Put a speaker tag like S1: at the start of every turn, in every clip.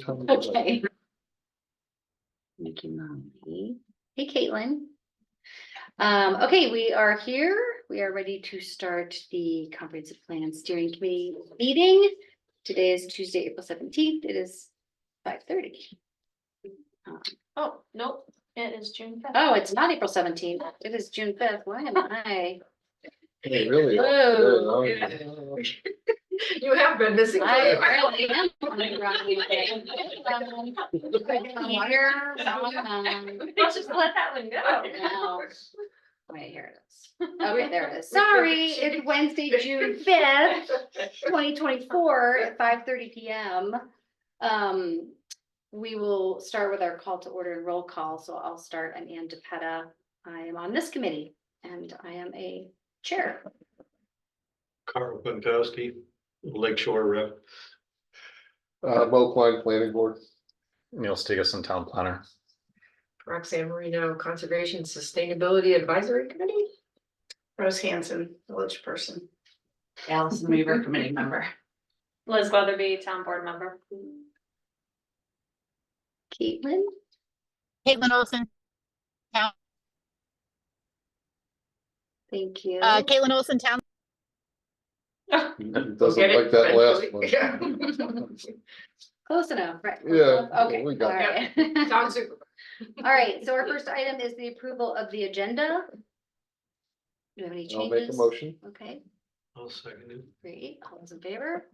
S1: Okay. Mickey Mouse. Hey, Caitlin. Okay, we are here. We are ready to start the Comprehensive Plan Steering Committee meeting. Today is Tuesday, April 17th. It is 5:30.
S2: Oh, nope, it is June 5th.
S1: Oh, it's not April 17th. It is June 5th. Why am I?
S3: Hey, really?
S1: Whoa.
S2: You have been missing.
S1: I really am on the wrong day. Here,
S2: Let's just let that one go.
S1: no. Wait, here it is. Okay, there it is. Sorry, it's Wednesday, June 5th, 2024 at 5:30 PM. We will start with our call to order and roll call. So I'll start. I'm Ann DePetta. I am on this committee and I am a chair.
S4: Carl Pankowski, Lake Shore Rep.
S3: Mo Klein, Planning Board.
S5: Neil Stegeson, Town Planner.
S2: Roxanne Marino, Conservation Sustainability Advisory Committee.
S6: Rose Hanson, village person.
S1: Allison Weaver, committee member.
S2: Liz Weatherby, Town Board Member.
S1: Caitlin.
S7: Caitlin Olson,
S1: Thank you.
S7: Caitlin Olson, Town.
S3: Doesn't like that last one.
S1: Close enough, right?
S3: Yeah,
S1: Okay,
S3: we
S1: all
S3: got
S1: right.
S2: Sounds super.
S1: All right, so our first item is the approval of the agenda. Do you have any changes?
S3: I'll make a motion.
S1: Okay,
S4: I'll second it.
S1: great. All those in favor?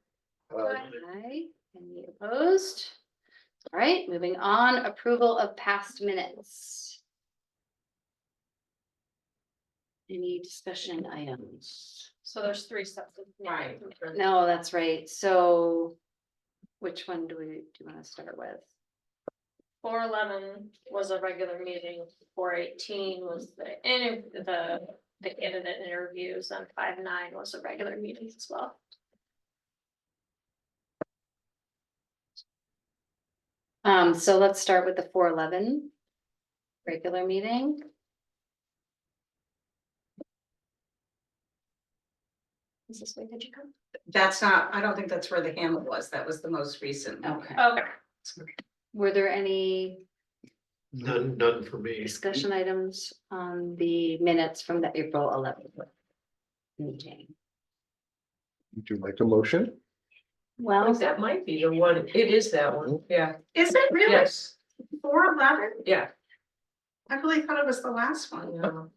S3: Uh,
S1: Aye. Any opposed? All right, moving on, approval of past minutes. Any discussion items?
S2: So there's 3 steps.
S6: Right.
S1: No, that's right. So which one do you want to start with?
S2: 411 was a regular meeting, 418 was the candidate interviews, and 59 was a regular meeting as well.
S1: So let's start with the 411 regular meeting.
S2: Is this way, did you come?
S6: That's not, I don't think that's where the Hamlet was. That was the most recent.
S1: Okay.
S2: Okay.
S1: Were there any
S4: None for me.
S1: discussion items on the minutes from the April 11th meeting?
S3: Would you make a motion?
S1: Well,
S8: That might be the one, it is that one, yeah,
S6: Is it really?
S8: yes,
S6: 411?
S8: yeah.
S6: I really thought it was the last one.
S8: No.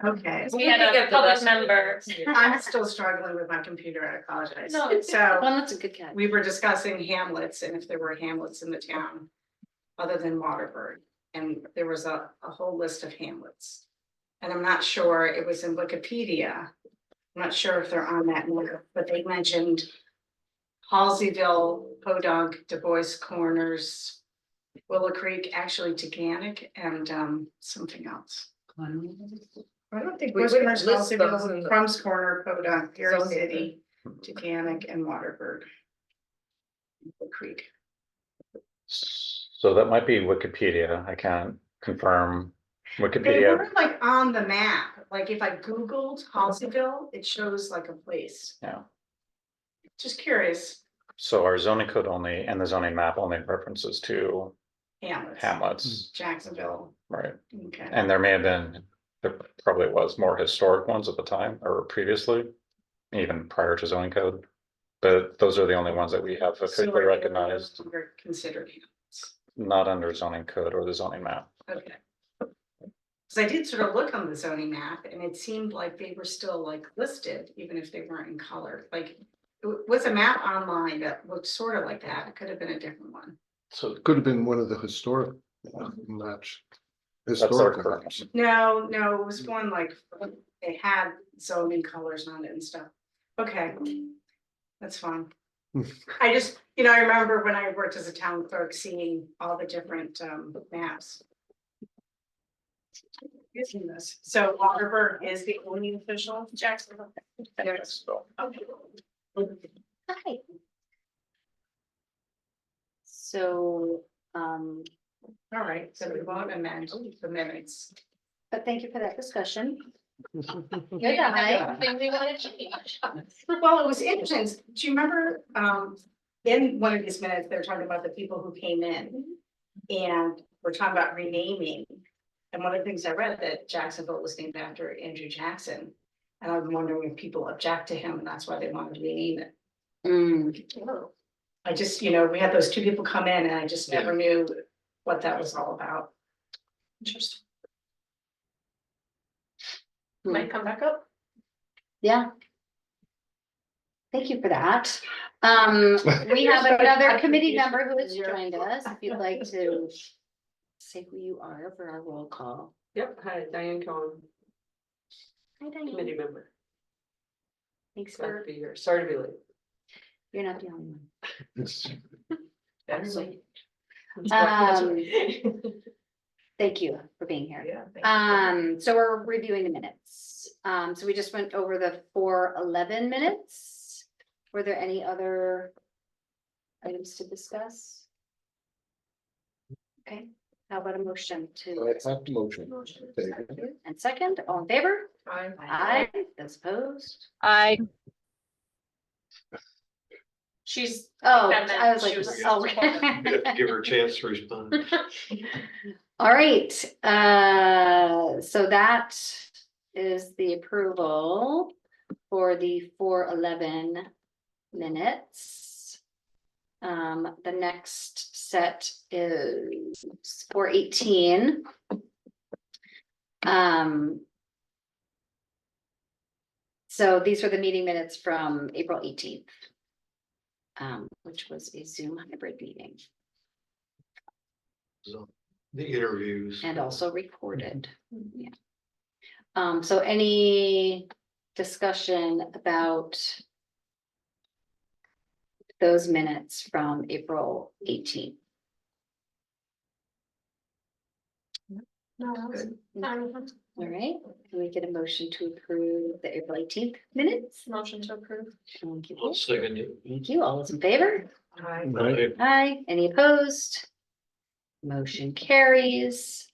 S6: Okay.
S2: We had a public member.
S6: I'm still struggling with my computer. I apologize.
S2: No, it's
S6: So
S1: well, that's a good catch.
S6: we were discussing hamlets and if there were hamlets in the town other than Waterford. And there was a whole list of hamlets. And I'm not sure, it was in Wikipedia. I'm not sure if they're on that list, but they mentioned Halseyville, Podunk, Du Bois Corners, Willow Creek, actually Teganic, and something else.
S8: I don't think
S6: We
S8: we
S6: would
S8: would
S6: list
S8: list those in
S6: Halseyville,
S8: the.
S6: Crumbs Corner, Podunk, Gary
S8: Those-
S6: City, Teganic, and Waterford. Willow Creek.
S5: So that might be Wikipedia. I can't confirm
S6: They
S5: Wikipedia.
S6: were like on the map, like if I Googled Halseyville, it shows like a place.
S5: Yeah.
S6: Just curious,
S5: So our zoning code only and the zoning map only references to
S6: hamlets,
S5: hamlets,
S6: Jacksonville,
S5: right?
S6: okay.
S5: And there may have been, there probably was more historic ones at the time or previously, even prior to zoning code. But those are the only ones that we have
S6: So
S5: officially
S6: are they
S5: recognized,
S6: no longer considered hamlets,
S5: not under zoning code or the zoning map.
S6: okay. Cause I did sort of look on the zoning map and it seemed like they were still like listed, even if they weren't in color, like. Was a map online that looked sort of like that, it could have been a different one.
S3: So it could have been one of the historic match.
S5: That's our
S3: Historical
S5: current.
S3: maps.
S6: No, it was one like, they had zoning colors on it and stuff. Okay. That's fine. I just, I remember when I worked as a town clerk, seeing all the different maps. Using this, so Waterford is the only official Jacksonville.
S5: Yes, so.
S1: Hi. So,
S6: All right, so we won't amend the minutes.
S1: but thank you for that discussion.
S2: Good eye. Thing we want to change.
S6: Well, it was interesting. Do you remember, in one of these minutes, they're talking about the people who came in. And we're talking about renaming. And one of the things I read that Jacksonville was named after Andrew Jackson. And I'm wondering if people object to him and that's why they wanted to rename it.
S1: Mm,
S6: I just, we had those two people come in and I just never knew what that was all about.
S2: Interesting.
S1: Hmm.
S2: Might come back up.
S1: yeah. Thank you for that. We have another committee member who has joined us. If you'd like to say who you are for our roll call.
S8: Yep, hi, Diane Cohen,
S1: Hi,
S8: committee
S1: Diane.
S8: member.
S1: Thanks
S8: Glad
S1: for,
S8: to be here. Sorry to be late.
S1: you're not the only one.
S3: It's
S8: That's
S1: So,
S8: right. That's
S1: Um,
S8: right.
S1: Thank you for being here.
S8: Yeah. thank you.
S1: So we're reviewing the minutes. So we just went over the 4:11 minutes. Were there any other items to discuss? Okay, how about a motion
S3: I
S1: to?
S3: have the motion. Thank you.
S1: And second, all in favor?
S8: Fine.
S1: Aye, those opposed?
S7: I,
S2: She's.
S1: Oh,
S2: that meant
S1: I was
S2: she
S1: like,
S2: was-
S1: okay.
S4: Give her a chance to respond.
S1: All right, so that is the approval for the 4:11 minutes. The next set is 4:18. So these were the meeting minutes from April 18th. Which was a Zoom hybrid meeting
S4: So, the interviews.
S1: and also recorded. Yeah. So any discussion about those minutes from April 18th?
S2: No, that was-
S1: All right, can we get a motion to approve the April 18th minutes?
S2: Motion to approve.
S1: Thank you.
S4: I'll second it.
S1: Thank you. All those in favor?
S8: Hi.
S3: Right.
S1: Aye. Any opposed? Motion carries.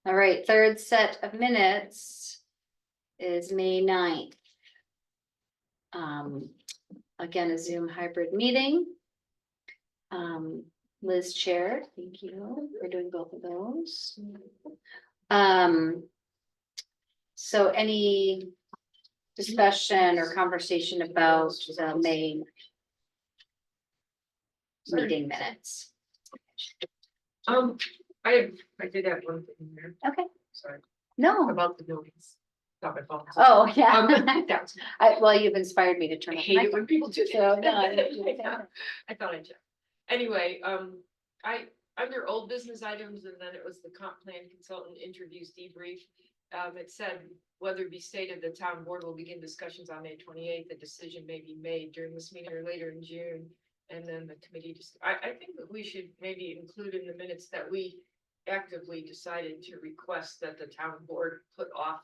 S1: All right, third set of minutes is May 9th. Again, a Zoom hybrid meeting. Liz Chair, thank you for doing both of those. So any discussion or conversation about the May meeting minutes?
S8: I did have one thing here,
S1: Okay,
S8: sorry,
S1: no,
S8: about the noise. Not my fault.
S1: oh, yeah.
S8: That's-
S1: Well, you've inspired me to turn
S8: I
S1: off
S8: hate
S1: my
S8: it when people do
S1: So,
S8: that.
S1: no, I didn't do that.
S8: I thought I'd check. Anyway, under old business items, and then it was the comp plan consultant interviews debrief. It said, whether it be stated, the town board will begin discussions on May 28th. The decision may be made during this meeting or later in June. And then the committee, I think that we should maybe include in the minutes that we actively decided to request that the town board put off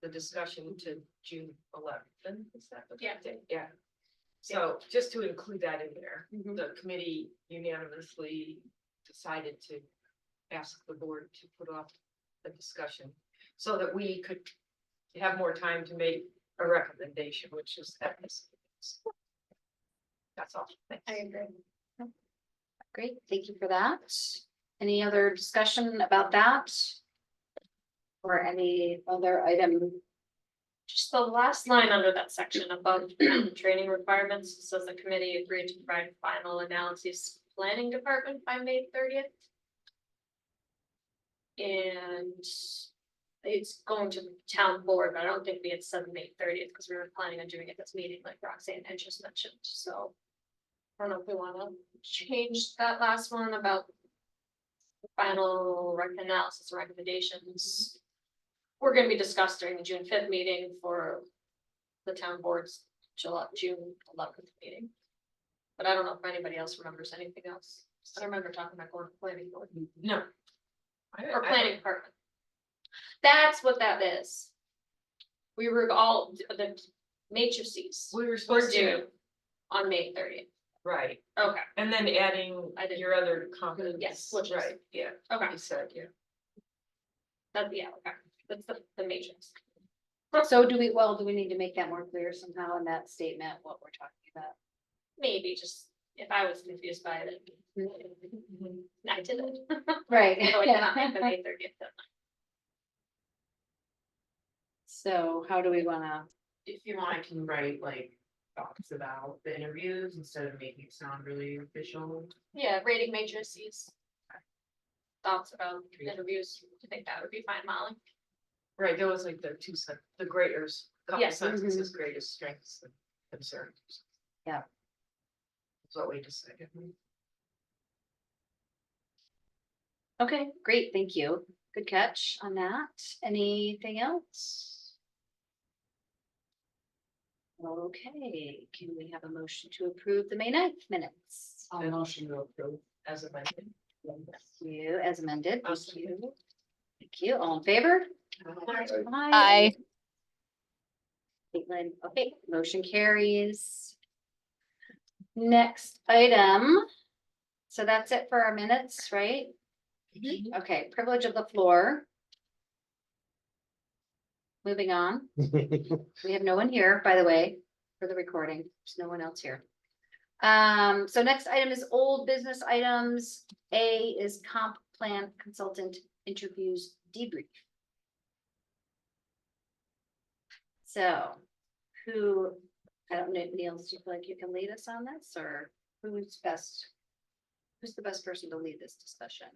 S8: the discussion to June 11th. Is that the
S2: Yeah.
S8: date? Yeah. So just to include that in there,
S1: Mhm.
S8: the committee unanimously decided to ask the board to put off the discussion so that we could have more time to make a recommendation, which is at this. That's all. Thanks.
S2: I agree.
S1: Great, thank you for that. Any other discussion about that? Or any other item?
S2: Just the last line under that section above training requirements, it says the committee agreed to provide final analysis planning department by May 30th. And it's going to the town board, but I don't think we had said May 30th because we were planning on doing it this meeting, like Roxanne had just mentioned, so. I don't know if we wanna change that last one about final analysis and recommendations. We're gonna be discussed during the June 5th meeting for the town board's June 11th meeting. But I don't know if anybody else remembers anything else. I don't remember talking about going to planning board
S8: No.
S2: or planning department. That's what that is. We were all, the matrices
S8: We were
S2: were
S8: supposed
S2: due
S8: to,
S2: on May 30th.
S8: right,
S2: Okay,
S8: and then adding
S2: I did.
S8: your other comments.
S2: Yes, which is-
S8: Right, yeah,
S2: okay,
S8: you said, yeah.
S2: that, yeah, okay, that's the matrix.
S1: So do we need to make that more clear somehow in that statement, what we're talking about?
S2: Maybe just if I was confused by it. I didn't.
S1: Right.
S2: So I cannot make the May 30th deadline.
S1: So how do we wanna,
S9: If you want, I can write like thoughts about the interviews instead of making it sound really official.
S2: Yeah, rating matrices. Thoughts about interviews, I think that would be fine, Molly.
S9: Right, there was like the the greaters, couple
S2: Yes.
S9: sentences, greatest strengths and concerns.
S1: Yeah.
S9: That's what we decided.
S1: okay, great, thank you. Good catch on that. Anything else? Okay, can we have a motion to approve the May 9th minutes?
S9: I'll motion to approve as amended.
S1: Thank you, as amended.
S9: I'll
S1: Thank you. Thank you. All in favor?
S7: Aye.
S1: Caitlin, okay, motion carries. Next item. So that's it for our minutes, right? Okay, privilege of the floor. Moving on. We have no one here, by the way, for the recording. There's no one else here. So next item is old business items. A is comp plan consultant interviews debrief. So who, I don't know, Niels, do you feel like you can lead us on this, or who's best? Who's the best person to lead this discussion?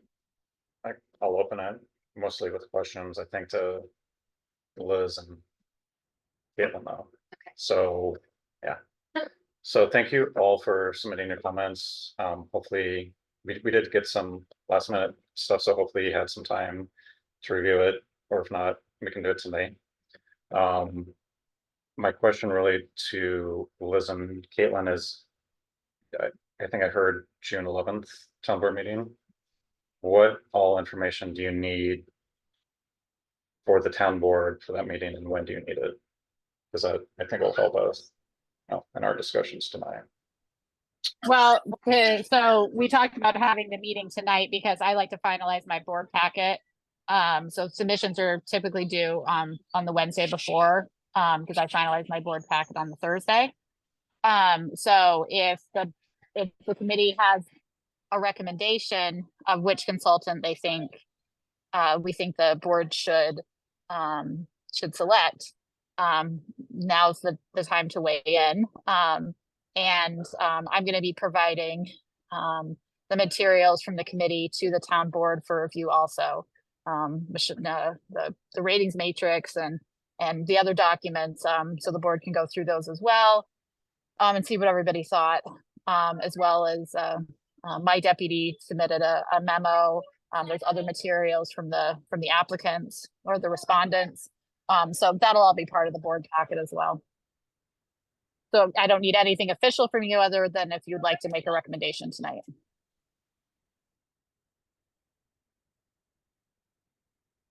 S5: I'll open it mostly with questions, I think, to Liz and Caitlin though.
S1: Okay.
S5: So, yeah. So thank you all for submitting your comments. Hopefully, we did get some last minute stuff, so hopefully you had some time to review it, or if not, we can do it tonight. My question really to Liz and Caitlin is, I think I heard June 11th town board meeting. What all information do you need for the town board for that meeting, and when do you need it? Because I think will help us in our discussions tonight.
S7: Well, okay, so we talked about having the meeting tonight because I like to finalize my board packet. So submissions are typically due on the Wednesday before, because I finalize my board packet on the Thursday. So if the committee has a recommendation of which consultant they think we think the board should select, now's the time to weigh in. I'm going to be providing the materials from the committee to the town board for review also. The ratings matrix and the other documents, so the board can go through those as well, and see what everybody thought, as well as my deputy submitted a memo. There's other materials from the applicants or the respondents. So that'll all be part of the board packet as well. So I don't need anything official from you other than if you'd like to make a recommendation tonight.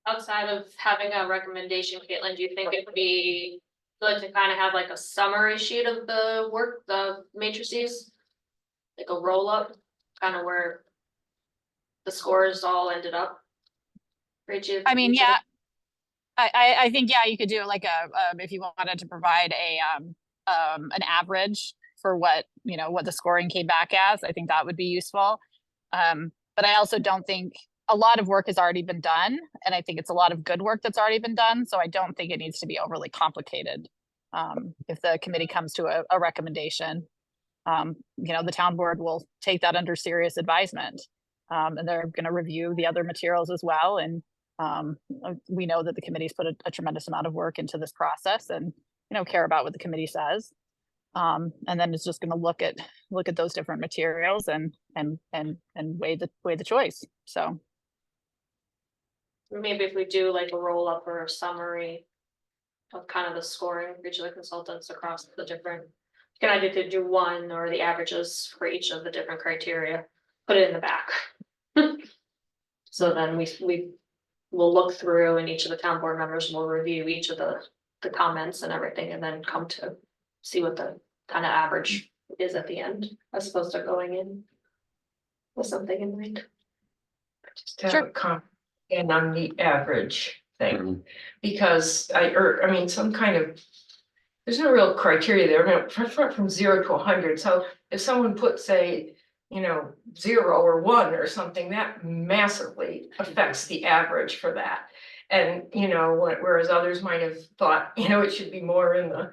S2: Outside of having a recommendation, Caitlin, do you think it'd be good to kind of have like a summary sheet of the work, the matrices? Like a roll up, kind of where the scores all ended up?
S7: I mean, yeah, I think, yeah, you could do like if you wanted to provide an average for what the scoring came back as, I think that would be useful. But I also don't think a lot of work has already been done, and I think it's a lot of good work that's already been done. So I don't think it needs to be overly complicated. If the committee comes to a recommendation, the town board will take that under serious advisement. And they're going to review the other materials as well. And we know that the committee's put a tremendous amount of work into this process and, care about what the committee says. And then it's just going to look at those different materials and weigh the choice. So.
S2: Maybe if we do like a roll up or a summary of kind of the scoring for each of the consultants across the different, you can either do one or the averages for each of the different criteria, put it in the back. So then we will look through, and each of the town board members will review each of the comments and everything, and then come to see what the kind of average is at the end, as opposed to going in with something in mind.
S8: Just to have a comment and on the average thing, because I mean, some kind of, there's no real criteria there, I mean, from 0 to 100, so if someone put, say, 0 or 1 or something, that massively affects the average for that. And, whereas others might have thought, it should be more in the,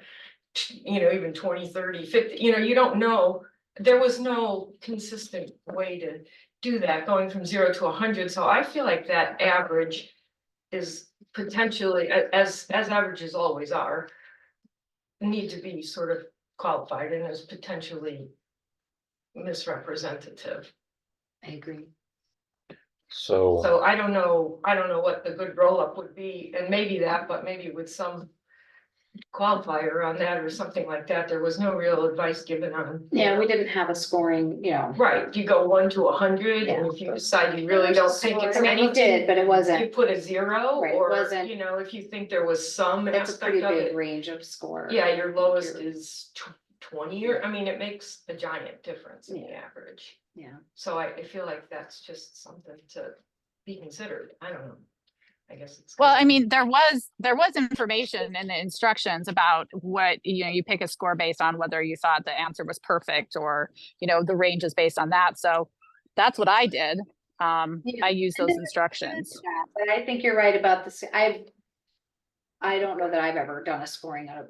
S8: even 20, 30, 50, you don't know. There was no consistent way to do that, going from 0 to 100, so I feel like that average is potentially, as averages always are, need to be sort of qualified and is potentially misrepresentative.
S1: I agree.
S5: So,
S8: So I don't know what the good roll-up would be, and maybe that, but maybe with some qualifier on that or something like that. There was no real advice given on.
S1: Yeah, we didn't have a scoring,
S8: Right, you go 1 to 100,
S1: Yeah.
S8: and if you decide you really don't think it's
S1: I mean, we
S8: anything,
S1: did, but it
S8: you
S1: wasn't,
S8: put a 0,
S1: Right, it
S8: or,
S1: wasn't-
S8: if you think there was some
S1: that's a
S8: aspect
S1: pretty
S8: of
S1: big
S8: it.
S1: range of score.
S8: Yeah, your lowest
S1: Your-
S8: is 20, or, I mean, it makes a giant difference in the
S1: Yeah.
S8: average.
S1: Yeah.
S8: So I feel like that's just something to be considered. I don't know. I guess it's.
S7: Well, I mean, there was information in the instructions about what, you pick a score based on whether you thought the answer was perfect, or, the range is based on that. So that's what I did.
S1: Yeah.
S7: I used those instructions.
S1: Yeah, but I think you're right about this. I don't know that I've ever done a scoring out of,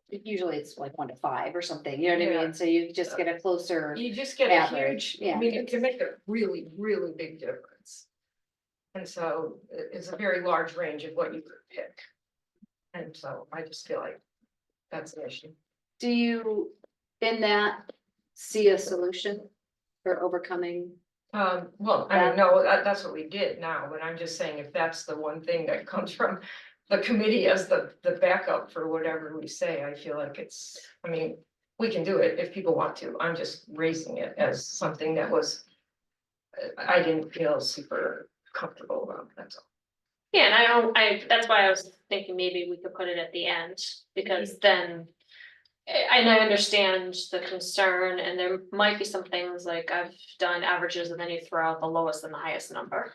S1: usually it's like 1 to 5 or something, you know what I
S8: Yeah.
S1: mean? So you just get a closer.
S8: You just get a
S1: average,
S8: huge,
S1: yeah.
S8: I mean, it can make a really, really big difference. And so it's a very large range of what you could pick. And so I just feel like that's an issue.
S1: Do you, in that, see a solution for overcoming?
S8: Well, I don't know, that's what we did now, but I'm just saying, if that's the one thing that comes from the committee as the backup for whatever we say, I feel like it's, I mean, we can do it if people want to. I'm just raising it as something that was, I didn't feel super comfortable about, that's all.
S2: Yeah, and that's why I was thinking maybe we could put it at the end, because then. And I understand the concern, and there might be some things like I've done averages and then you throw out the lowest and the highest number.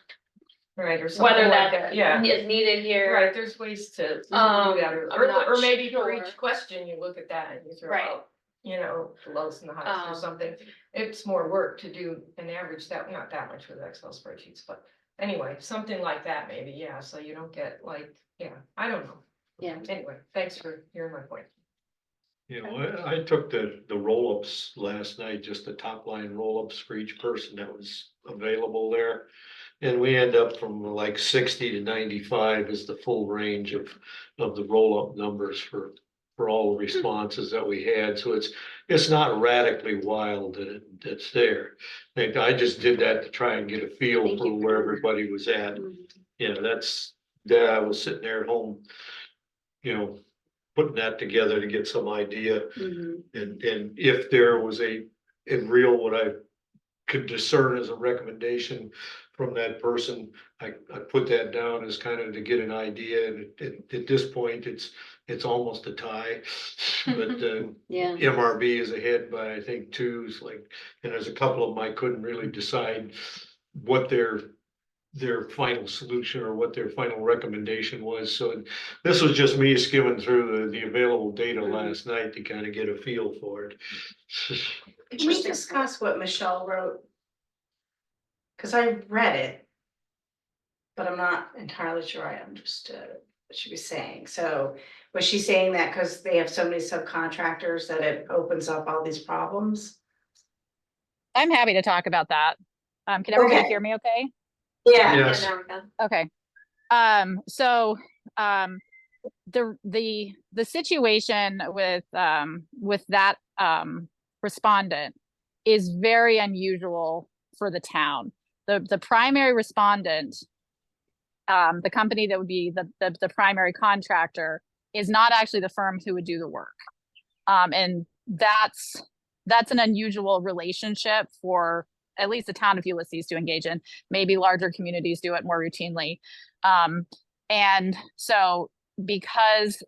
S8: Right, or something
S2: Whether
S8: like
S2: that
S8: that, yeah.
S2: is needed here.
S8: Right, there's ways to do that,
S2: I'm not
S8: or maybe for
S2: sure.
S8: each question, you look at that and you throw
S2: Right.
S8: out, the lowest and the highest or
S2: Um,
S8: something. It's more work to do an average, that, not that much with Excel spreadsheets, but anyway, something like that maybe, yeah, so you don't get like, yeah, I don't know.
S1: Yeah.
S8: Anyway, thanks for hearing my point.
S4: I took the roll-ups last night, just the top line roll-ups for each person that was available there. And we end up from like 60 to 95 is the full range of the roll-up numbers for all the responses that we had. So it's not radically wild that it's there. I just did that to try and get a feel
S1: Thank
S4: for
S1: you.
S4: where everybody was at.
S1: Mhm.
S4: That I was sitting there at home, putting that together to get some idea.
S1: Mhm.
S4: And if there was a real, what I could discern as a recommendation from that person, I put that down as kind of to get an idea, and at this point, it's almost a tie. But
S1: Yeah.
S4: MRB is ahead by, I think, 2, and there's a couple of them I couldn't really decide what their final solution or what their final recommendation was. So this was just me skimming through the available data last night to kind of get a feel for it.
S6: Can we discuss what Michelle wrote? Cause I read it. But I'm not entirely sure I understood what she was saying. So was she saying that because they have so many subcontractors that it opens up all these problems?
S7: I'm happy to talk about that. Can everybody
S6: Okay.
S7: hear me okay?
S6: Yeah,
S2: Yeah,
S4: Yes.
S2: there we go.
S7: Okay. So the situation with that respondent is very unusual for the town. The primary respondent, the company that would be the primary contractor, is not actually the firm who would do the work. And that's an unusual relationship for at least the town of Ulysses to engage in. Maybe larger communities do it more routinely. And so because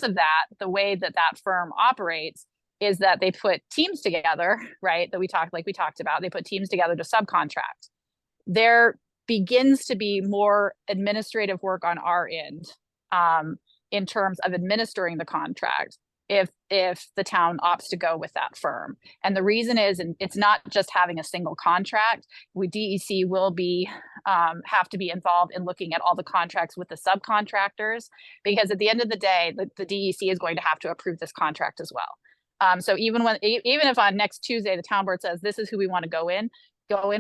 S7: of that, the way that firm operates is that they put teams together, right? We talked about, they put teams together to subcontract. There begins to be more administrative work on our end, in terms of administering the contract. if the town opts to go with that firm. And the reason is, and it's not just having a single contract, DEC will be have to be involved in looking at all the contracts with the subcontractors, because at the end of the day, the DEC is going to have to approve this contract as well. So even if on next Tuesday, the town board says, this is who we want to go in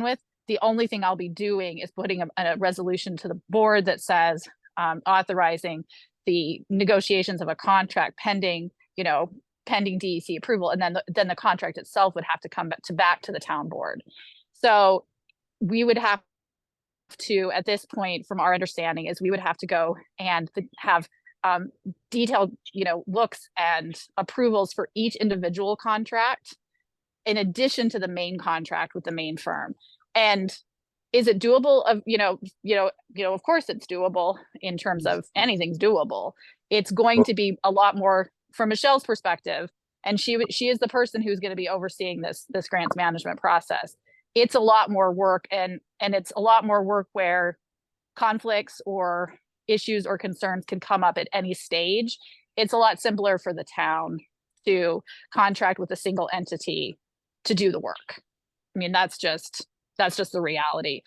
S7: with, the only thing I'll be doing is putting a resolution to the board that says, authorizing the negotiations of a contract pending DEC approval, and then the contract itself would have to come back to the town board. So we would have to, at this point, from our understanding, is we would have to go and have detailed, looks and approvals for each individual contract, in addition to the main contract with the main firm. And is it doable? Of course it's doable. In terms of anything's doable, it's going to be a lot more from Michelle's perspective, and she is the person who's going to be overseeing this grants management process. It's a lot more work, and it's a lot more work where conflicts or issues or concerns can come up at any stage. It's a lot simpler for the town to contract with a single entity to do the work. I mean, that's just the reality.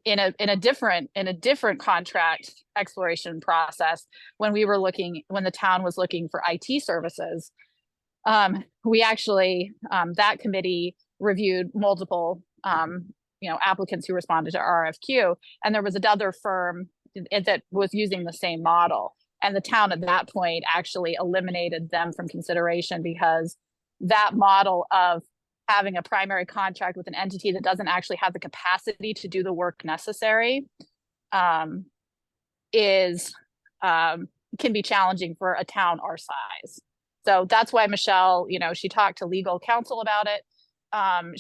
S7: In a different contract exploration process, when the town was looking for IT services, we actually, that committee reviewed multiple, applicants who responded to RFQ, and there was another firm that was using the same model. And the town at that point actually eliminated them from consideration, because that model of having a primary contract with an entity that doesn't actually have the capacity to do the work necessary can be challenging for a town our size. So that's why Michelle, she talked to legal counsel about it.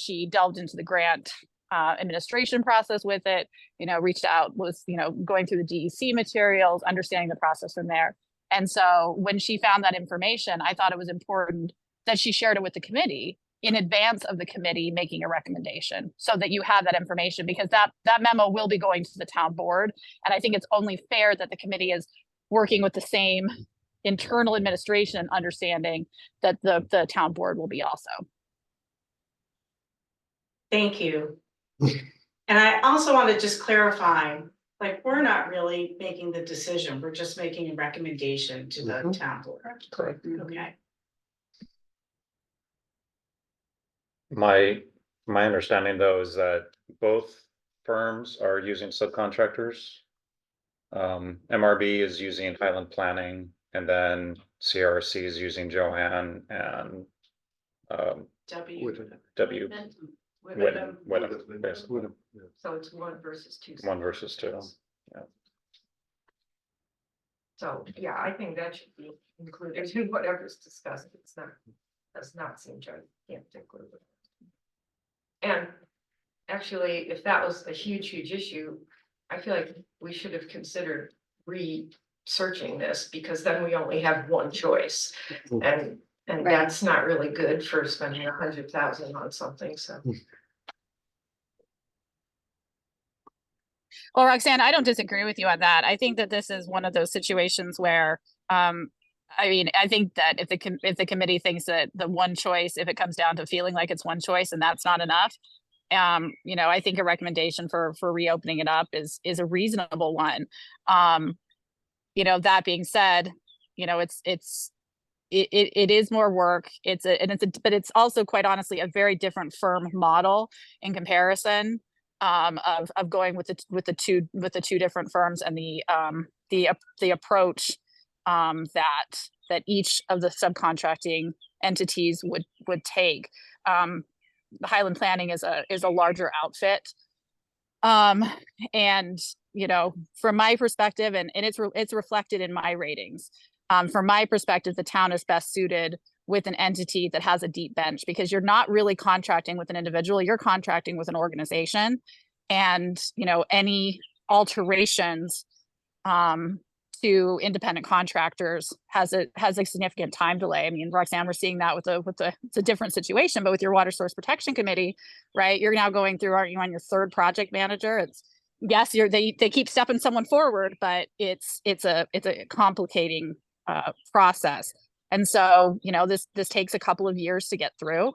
S7: She delved into the grant administration process with it, reached out, was, going through the DEC materials, understanding the process from there. And so when she found that information, I thought it was important that she shared it with the committee in advance of the committee making a recommendation, so that you have that information, because that memo will be going to the town board. And I think it's only fair that the committee is working with the same internal administration, understanding that the town board will be also.
S6: Thank you. And I also want to just clarify, like, we're not really making the decision, we're just making a recommendation to the town board.
S3: Correct.
S6: Okay.
S5: My understanding, though, is that both firms are using subcontractors. MRB is using Highland Planning, and then CRC is using Joanne and W. Whittam, basically.
S8: So it's 1 versus 2.
S5: 1 versus 2.
S8: So, yeah, I think that should be included in whatever's discussed. Does not seem gigantic. And actually, if that was a huge issue, I feel like we should have considered researching this, because then we only have one choice. And that's not really good for spending 100,000 on something, so.
S7: Well, Roxanne, I don't disagree with you on that. I think that this is one of those situations where, I think that if the committee thinks that the one choice, if it comes down to feeling like it's one choice and that's not enough, I think a recommendation for reopening it up is a reasonable one. That being said, it is more work. But it's also, quite honestly, a very different firm model in comparison of going with the two different firms, and the approach that each of the subcontracting entities would take. The Highland Planning is a larger outfit. And from my perspective, and it's reflected in my ratings. From my perspective, the town is best suited with an entity that has a deep bench, because you're not really contracting with an individual, you're contracting with an organization. And any alterations to independent contractors has a significant time delay. I mean, Roxanne, we're seeing that it's a different situation, but with your Water Source Protection Committee, right? You're now going through, aren't you on your 3rd project manager? Yes, they keep stepping someone forward, but it's a complicating process. And so, you know, this takes a couple of years to get through.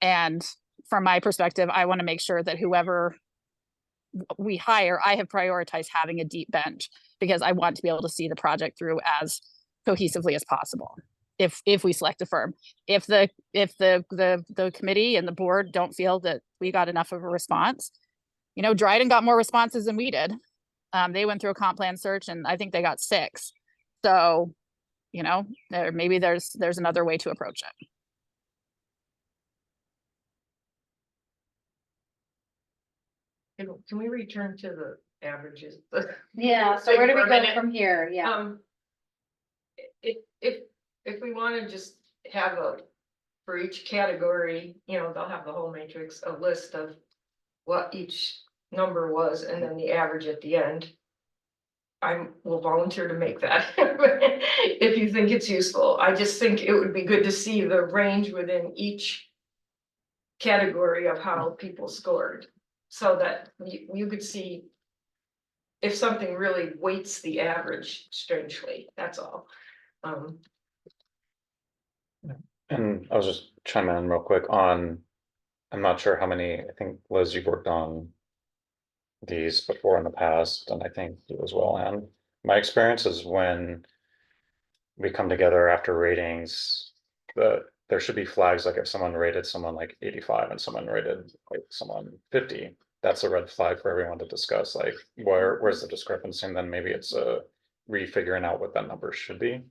S7: And from my perspective, I want to make sure that whoever we hire, I have prioritized having a deep bench because I want to be able to see the project through as cohesively as possible. If we select a firm, if the committee and the board don't feel that we got enough of a response, you know, Dryden got more responses than we did. They went through a comp plan search and I think they got 6. So, you know, maybe there's another way to approach it.
S8: Can we return to the averages?
S1: Yeah, so where do we
S8: For a
S1: go
S8: minute.
S1: from here? Yeah,
S8: If we wanna just have for each category, you know, they'll have the whole matrix, a list of what each number was, and then the average at the end. I will volunteer to make that, if you think it's useful. I just think it would be good to see the range within each category of how people scored, so that you could see if something really weights the average strangely, that's all.
S5: And I was just chiming in real quick on, I'm not sure how many, I think Liz, you've worked on these before in the past, and I think you as well, Anne. My experience is when we come together after ratings, there should be flags, like if someone rated someone like 85 and someone rated like someone 50, that's a red flag for everyone to discuss, like where's the discrepancy, and then maybe it's refiguring out what that number should be.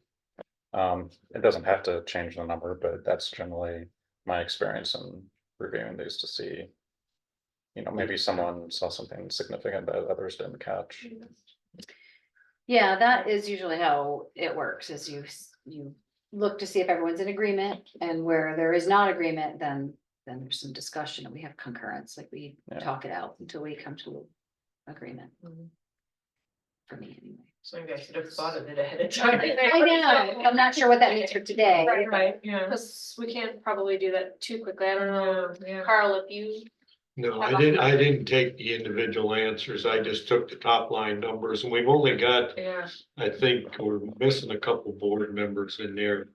S5: It doesn't have to change the number, but that's generally my experience in reviewing these to see, you know, maybe someone saw something significant that others didn't catch.
S1: yeah, that is usually how it works, is you look to see if everyone's in agreement, and where there is not agreement, then there's some discussion and we have concurrence, like we
S5: Yeah.
S1: talk it out until we come to agreement. For me anyway.
S8: So maybe I should have thought of it ahead of time.
S1: I know, I'm not sure what that means for today.
S8: Right, yeah.
S2: Because we can't probably do that too quickly. I don't know,
S8: Yeah.
S2: Carl, if you,
S4: No, I didn't take the individual answers. I just took the top line numbers, and we've only got,
S8: Yeah,
S4: I think we're missing a couple board members in there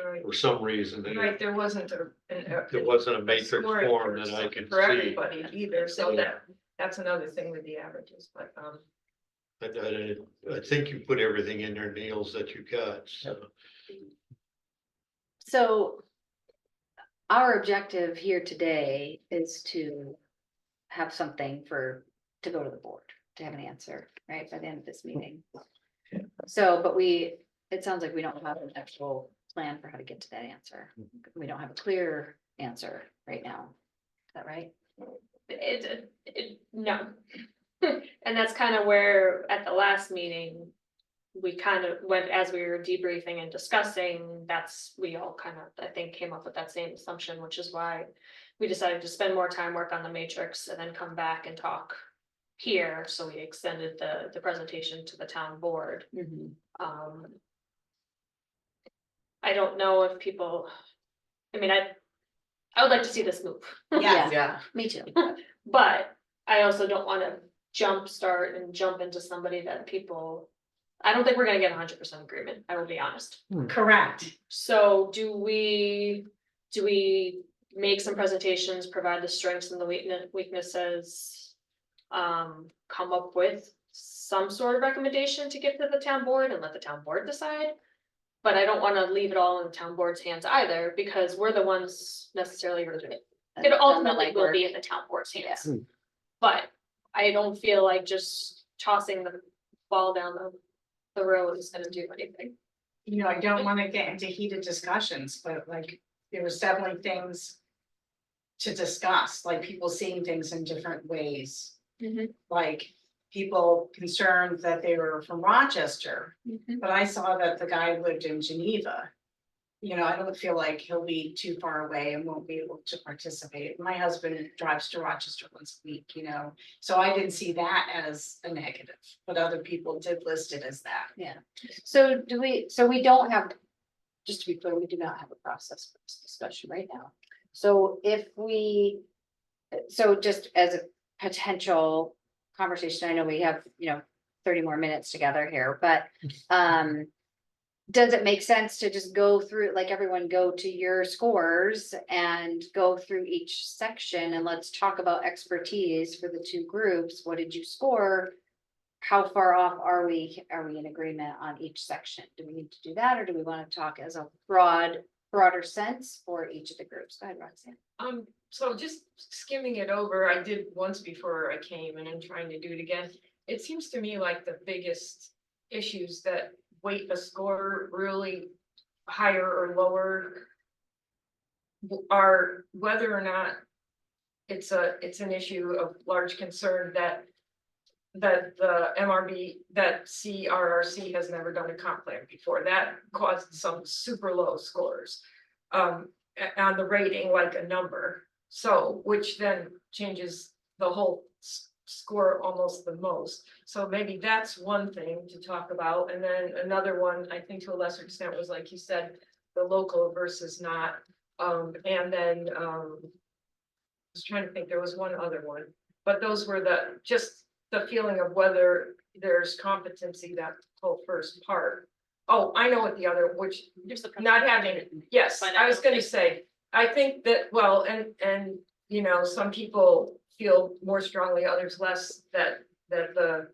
S8: right,
S4: for some reason.
S8: right, there wasn't
S4: There wasn't a matrix
S8: scoring
S4: form
S8: for-
S4: that I could
S8: for
S4: see.
S8: everybody either, so that's another thing with the averages, but,
S4: I think you put everything in there, Niels, that you got, so.
S1: So our objective here today is to have something to go to the board, to have an answer, right, by the end of this meeting. So, but it sounds like we don't have an actual plan for how to get to that answer. We don't have a clear answer right now. Is that right?
S2: no. And that's kind of where, at the last meeting, we kind of went, as we were debriefing and discussing, we all kind of, I think, came up with that same assumption, which is why we decided to spend more time, work on the matrix, and then come back and talk here. So we extended the presentation to the town board. I don't know if people, I mean, I would like to see this move.
S1: Yeah, me too.
S2: But I also don't want to jumpstart and jump into somebody that I don't think we're gonna get 100% agreement, I will be honest.
S6: Correct.
S2: So do we make some presentations, provide the strengths and the weaknesses? Come up with some sort of recommendation to give to the town board and let the town board decide? But I don't wanna leave it all in the town board's hands either, because we're the ones necessarily reviewing it. It ultimately will be in the town board's hands. But I don't feel like just tossing the ball down the road is gonna do anything.
S6: You know, I don't wanna get into heated discussions, but like, there was definitely things to discuss, like people seeing things in different ways. Like people concerned that they were from Rochester, but I saw that the guy lived in Geneva. You know, I don't feel like he'll be too far away and won't be able to participate. My husband drives to Rochester once a week, you know, so I didn't see that as a negative, but other people did list it as that.
S1: Yeah, so we don't have, just to be clear, we do not have a process for this discussion right now. So just as a potential conversation, I know we have, 30 more minutes together here, but does it make sense to just go through, like everyone go to your scores and go through each section and let's talk about expertise for the two groups? What did you score? How far off are we? Are we in agreement on each section? Do we need to do that, or do we want to talk as a broader sense for each of the groups? Go ahead, Roxanne.
S8: So just skimming it over, I did once before I came and I'm trying to do it again. It seems to me like the biggest issues that weight a score really higher or lower are whether or not it's an issue of large concern that the MRB, that CRRC has never done a comp plan before. That caused some super low scores on the rating, like a number. So, which then changes the whole score almost the most. So maybe that's one thing to talk about. And then another one, I think to a lesser extent, was like you said, the local versus not. And then I was trying to think, there was one other one, but those were just the feeling of whether there's competency, that whole first part. Oh, I know what the other, which not having, yes, I was gonna say, I think that, well, and, you know, some people feel more strongly, others less, that the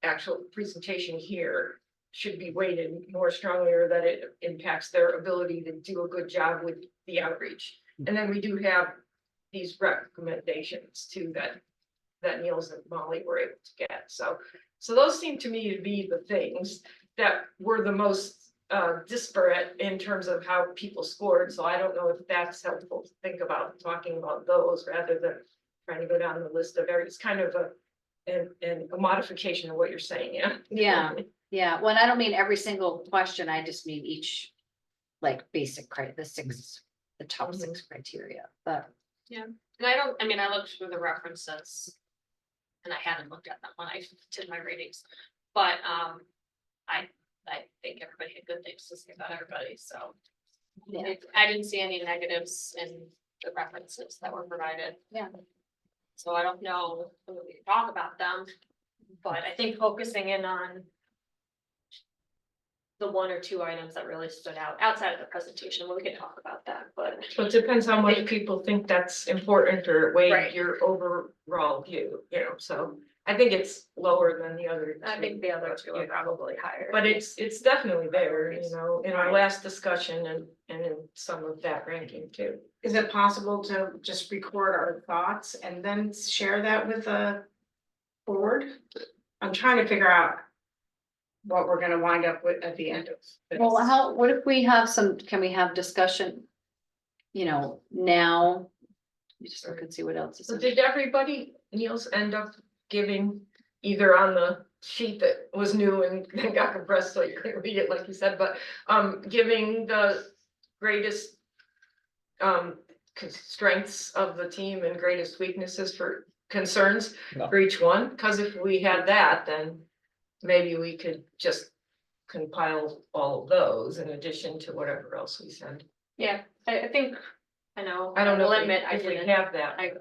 S8: actual presentation here should be weighted more strongly, or that it impacts their ability to do a good job with the outreach. And then we do have these recommendations too, that Niels and Molly were able to get. So those seem to me to be the things that were the most disparate in terms of how people scored. So I don't know if that's helpful to think about talking about those rather than trying to go down the list of areas. Kind of a modification of what you're saying, yeah.
S1: Yeah, yeah. Well, and I don't mean every single question. I just mean each, like, basic the top 6 criteria, but.
S2: And I mean, I looked through the references. And I hadn't looked at them when I did my ratings, but I think everybody had good things to say about everybody, so.
S1: Yeah.
S2: I didn't see any negatives in the references that were provided.
S1: Yeah.
S2: So I don't know if we can talk about them, but I think focusing in on the 1 or 2 items that really stood out outside of the presentation, we can talk about that, but.
S8: So it depends how much people think that's important or weigh
S2: Right.
S8: your overall view, you know, so I think it's lower than the other.
S2: I think the other 2 are
S8: Yeah.
S2: probably higher.
S8: But it's definitely there, you know, in our last discussion and in some of that ranking too.
S6: Is it possible to just record our thoughts and then share that with the board? I'm trying to figure out what we're gonna wind up with at the end of this.
S1: Well, what if we have can we have discussion? You know, now. You just look and see what else is.
S8: So
S1: in-
S8: did everybody, Niels, end up giving either on the sheet that was new and then got compressed so you couldn't read it like you said, but giving the greatest strengths of the team and greatest weaknesses for concerns
S5: No.
S8: for each one? Because if we had that, then maybe we could just compile all of those in addition to whatever else we send.
S2: Yeah, I think, I know.
S8: I don't know
S2: will
S8: if
S2: admit, I
S8: we
S2: didn't,
S8: have that.
S2: I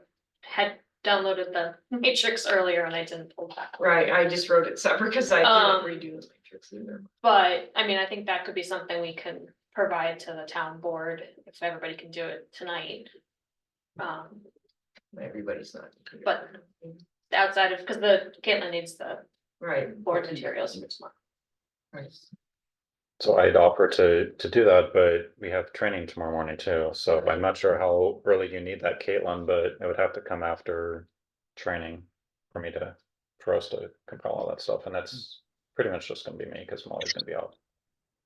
S2: had downloaded the matrix earlier and I didn't pull back.
S8: Right, I just wrote it separate because I didn't redo the matrix either.
S2: But, I mean, I think that could be something we can provide to the town board, if everybody can do it tonight.
S8: Everybody's not.
S2: But- Outside of, because Caitlin needs the
S8: Right.
S2: board materials for tomorrow.
S8: Right.
S5: So I'd offer to do that, but we have training tomorrow morning too, so I'm not sure how early you need that, Caitlin, but it would have to come after training for us to compile all that stuff, and that's pretty much just gonna be me, because Molly's gonna be out.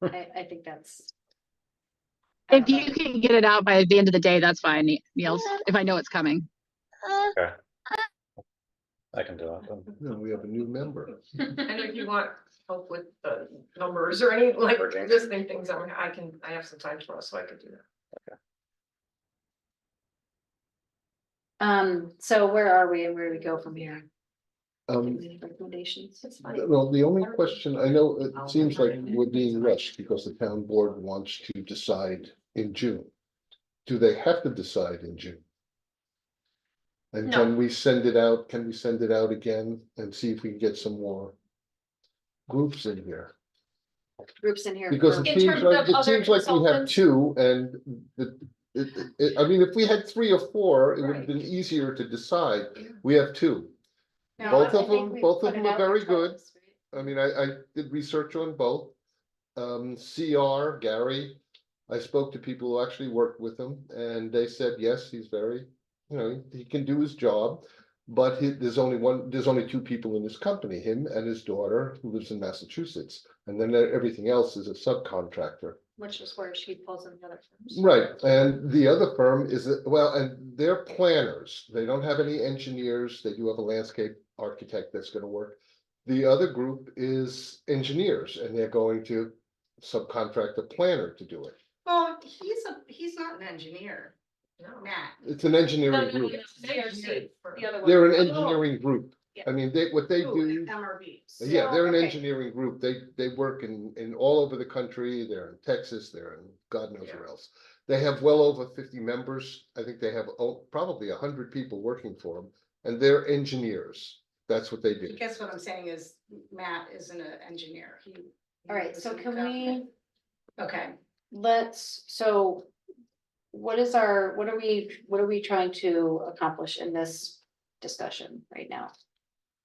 S1: I think that's.
S7: If you can get it out by the end of the day, that's fine, Niels, if I know it's coming.
S5: Okay. I can do that then.
S3: You know, we have a new member.
S8: And if you want help with the numbers or any like existing things, I have some time tomorrow, so I could do that.
S1: So where are we and where do we go from here?
S3: Um,
S1: Recommendations?
S2: It's funny.
S3: well, the only question, I know it seems like we're being rushed because the town board wants to decide in June. Do they have to decide in June? And
S2: No.
S3: can we send it out again and see if we can get some more groups in here?
S1: groups in here.
S3: Because
S1: for-
S3: it
S2: In
S3: seems
S2: terms
S3: like,
S2: of
S3: it
S2: other
S3: seems like we have
S2: consultants?
S3: two and I mean, if we had 3 or 4, it would have
S2: Right.
S3: been easier to decide.
S2: Yeah.
S3: We have 2.
S1: No,
S3: Both
S1: I
S3: of
S1: think
S3: them,
S1: we
S3: both
S1: put
S3: of them
S1: it
S3: are
S1: out there
S3: very good.
S1: twice,
S3: I mean, I did research on both. CR, Gary, I spoke to people who actually worked with him and they said, yes, he's very, he can do his job. But there's only 2 people in his company, him and his daughter who lives in Massachusetts. And then everything else is a subcontractor.
S2: Which is where she pulls in the other firms.
S3: Right, and the other firm is, and they're planners, they don't have any engineers, they do have a landscape architect that's gonna work. The other group is engineers, and they're going to subcontract a planner to do it.
S6: Well, he's not an engineer,
S2: No.
S6: Matt.
S3: It's an
S2: No,
S3: engineering
S2: no, no,
S3: group,
S2: no, CRC, the other one.
S3: they're an
S6: Oh.
S3: engineering group. I mean, what they
S6: Ooh,
S3: do,
S6: MRB.
S3: yeah, they're an
S1: okay.
S3: engineering group, they work in all over the country, they're in Texas, they're in God knows where else. They have well over 50 members, I think they have probably 100 people working for them, and they're engineers, that's what they
S6: I
S3: do.
S6: guess what I'm saying is Matt isn't an engineer. He
S1: All right,
S6: was
S1: so
S6: in
S1: can
S6: government.
S1: we,
S6: Okay,
S1: so what are we trying to accomplish in this discussion right now?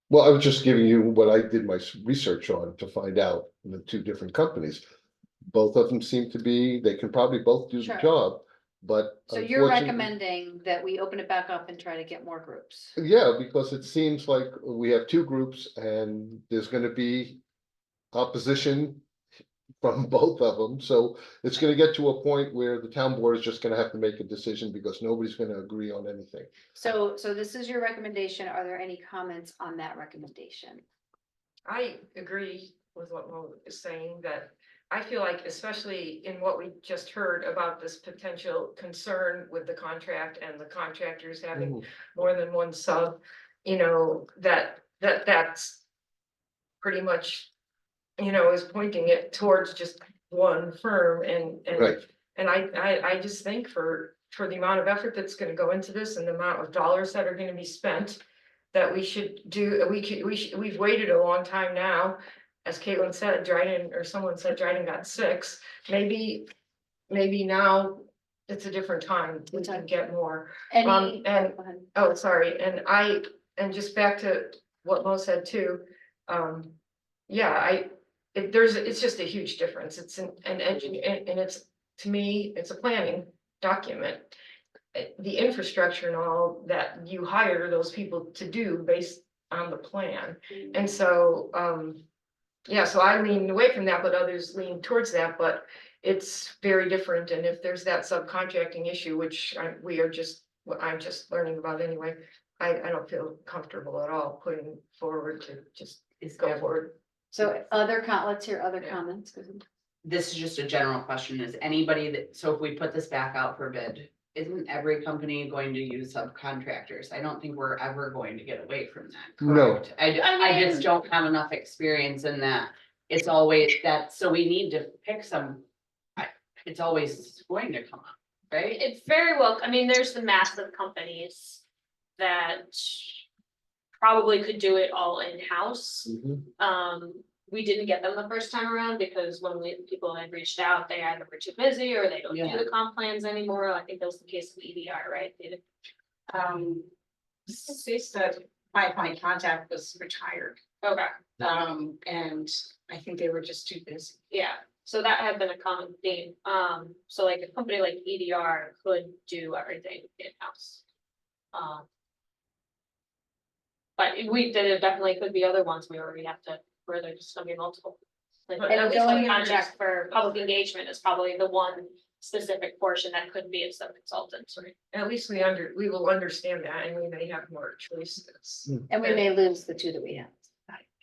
S3: Well, I was just giving you what I did my research on to find out the 2 different companies. Both of them seem to be, they can probably both do the
S1: Sure.
S3: job, but.
S1: So you're
S3: unfortunately-
S1: recommending that we open it back up and try to get more groups?
S3: Yeah, because it seems like we have 2 groups and there's gonna be opposition from both of them, so it's gonna get to a point where the town board is just gonna have to make a decision because nobody's gonna agree on anything.
S1: So this is your recommendation. Are there any comments on that recommendation?
S8: I agree with what Mo is saying, that I feel like, especially in what we just heard about this potential concern with the contract and the contractors having more than one sub, that's pretty much, is pointing it towards just one firm
S3: Right.
S8: and I just think for the amount of effort that's gonna go into this and the amount of dollars that are gonna be spent, that we've waited a long time now. As Caitlin said, Dryden, or someone said Dryden got 6, maybe now it's a different time, we can get more.
S1: Any?
S8: and-
S1: Go ahead.
S8: Oh, sorry, and just back to what Mo said too, it's just a huge difference, it's an engine, and it's, to me, it's a planning document. The infrastructure and all that you hire those people to do based on the plan, and so, so I lean away from that, but others lean towards that, but it's very different, and if there's that subcontracting issue, which I'm just learning about anyway, I don't feel comfortable at all putting forward to just go forward.
S1: So let's hear other comments. Go ahead.
S9: This is just a general question, is anybody so if we put this back out for bid, isn't every company going to use subcontractors? I don't think we're ever going to get away from that.
S3: No.
S9: Correct? I just don't have enough experience in that. It's always that, so we need to pick some. It's always going to come up, right?
S2: It very well, I mean, there's the massive companies that probably could do it all in-house. We didn't get them the first time around because when people had reached out, they either were too busy or they don't do the comp plans anymore. I think that was the case with EDR, right?
S6: they said my contact was retired,
S2: Okay,
S6: and I think they were just too busy.
S2: yeah, so that had been a common theme. So like a company like EDR could do everything in-house. But there definitely could be other ones we already have to, where there's just gonna be multiple. Like,
S8: But
S2: at
S8: at
S2: least
S8: least
S2: the
S8: we
S2: contract for public engagement is probably the one specific portion that could be a sub-consultant.
S8: At least we will understand that, and we may have more choices.
S1: And we may lose the 2 that we have.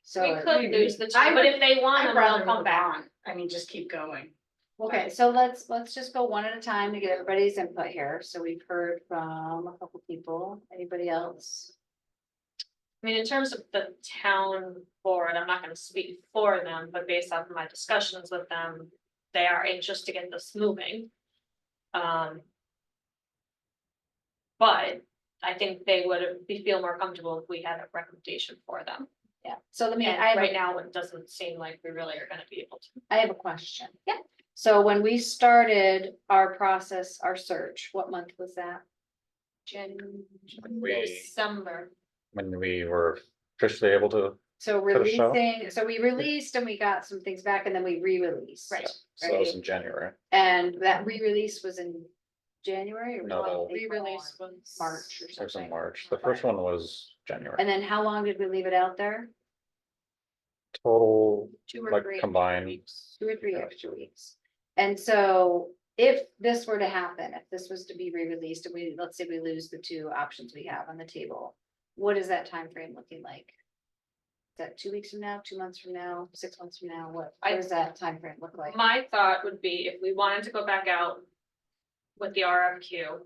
S1: So,
S2: We could lose the two,
S6: I
S2: but
S6: would-
S2: if they want
S6: I'd
S2: them,
S6: rather
S2: they'll come
S6: move
S2: back.
S6: on. I mean, just keep going.
S1: okay, so let's just go one at a time to get everybody's input here. So we've heard from a couple people. Anybody else?
S2: I mean, in terms of the town board, I'm not gonna speak for them, but based off of my discussions with them, they are anxious to get this moving. But I think they would feel more comfortable if we had a recommendation for them.
S1: Yeah, so let me,
S2: And
S1: I have,
S2: right now, it doesn't seem like we really are gonna be able to.
S1: I have a question.
S2: Yeah.
S1: So when we started our process, our search, what month was that?
S5: We-
S2: December.
S5: When we were officially able to,
S1: So
S5: For the show?
S1: releasing, so we released and we got some things back and then we re-released.
S2: Right.
S5: so that was in January.
S1: And that re-release was in January or?
S5: No,
S1: April?
S5: the-
S2: Re-release was
S1: March or
S5: It was in
S1: something.
S5: March. The first one was January.
S1: And then how long did we leave it out there?
S5: Total,
S2: 2 or
S5: like
S2: 3
S5: combined,
S2: weeks.
S1: 2 or 3 extra weeks. And so if this were to happen, if this was to be re-released and we, let's say we lose the 2 options we have on the table, what is that time frame looking like? Is that 2 weeks from now, 2 months from now, 6 months from now? What does that time frame look like?
S2: My thought would be if we wanted to go back out with the RFQ,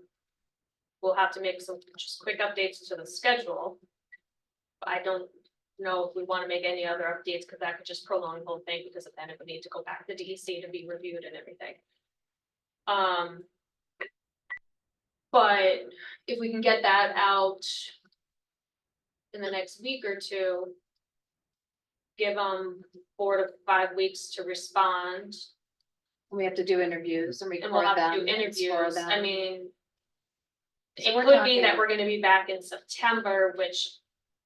S2: we'll have to make some just quick updates to the schedule. I don't know if we want to make any other updates because that could just prolong the whole thing because then it would need to go back to DEC to be reviewed and everything. But if we can get that out in the next week or 2, give them 4 to 5 weeks to respond.
S1: We have to do interviews and
S2: And
S1: record
S2: we'll have
S1: them.
S2: to do
S1: and score
S2: interviews,
S1: them.
S2: I mean.
S1: So
S2: It
S1: we're
S2: could be that
S1: talking-
S2: we're gonna be back in September, which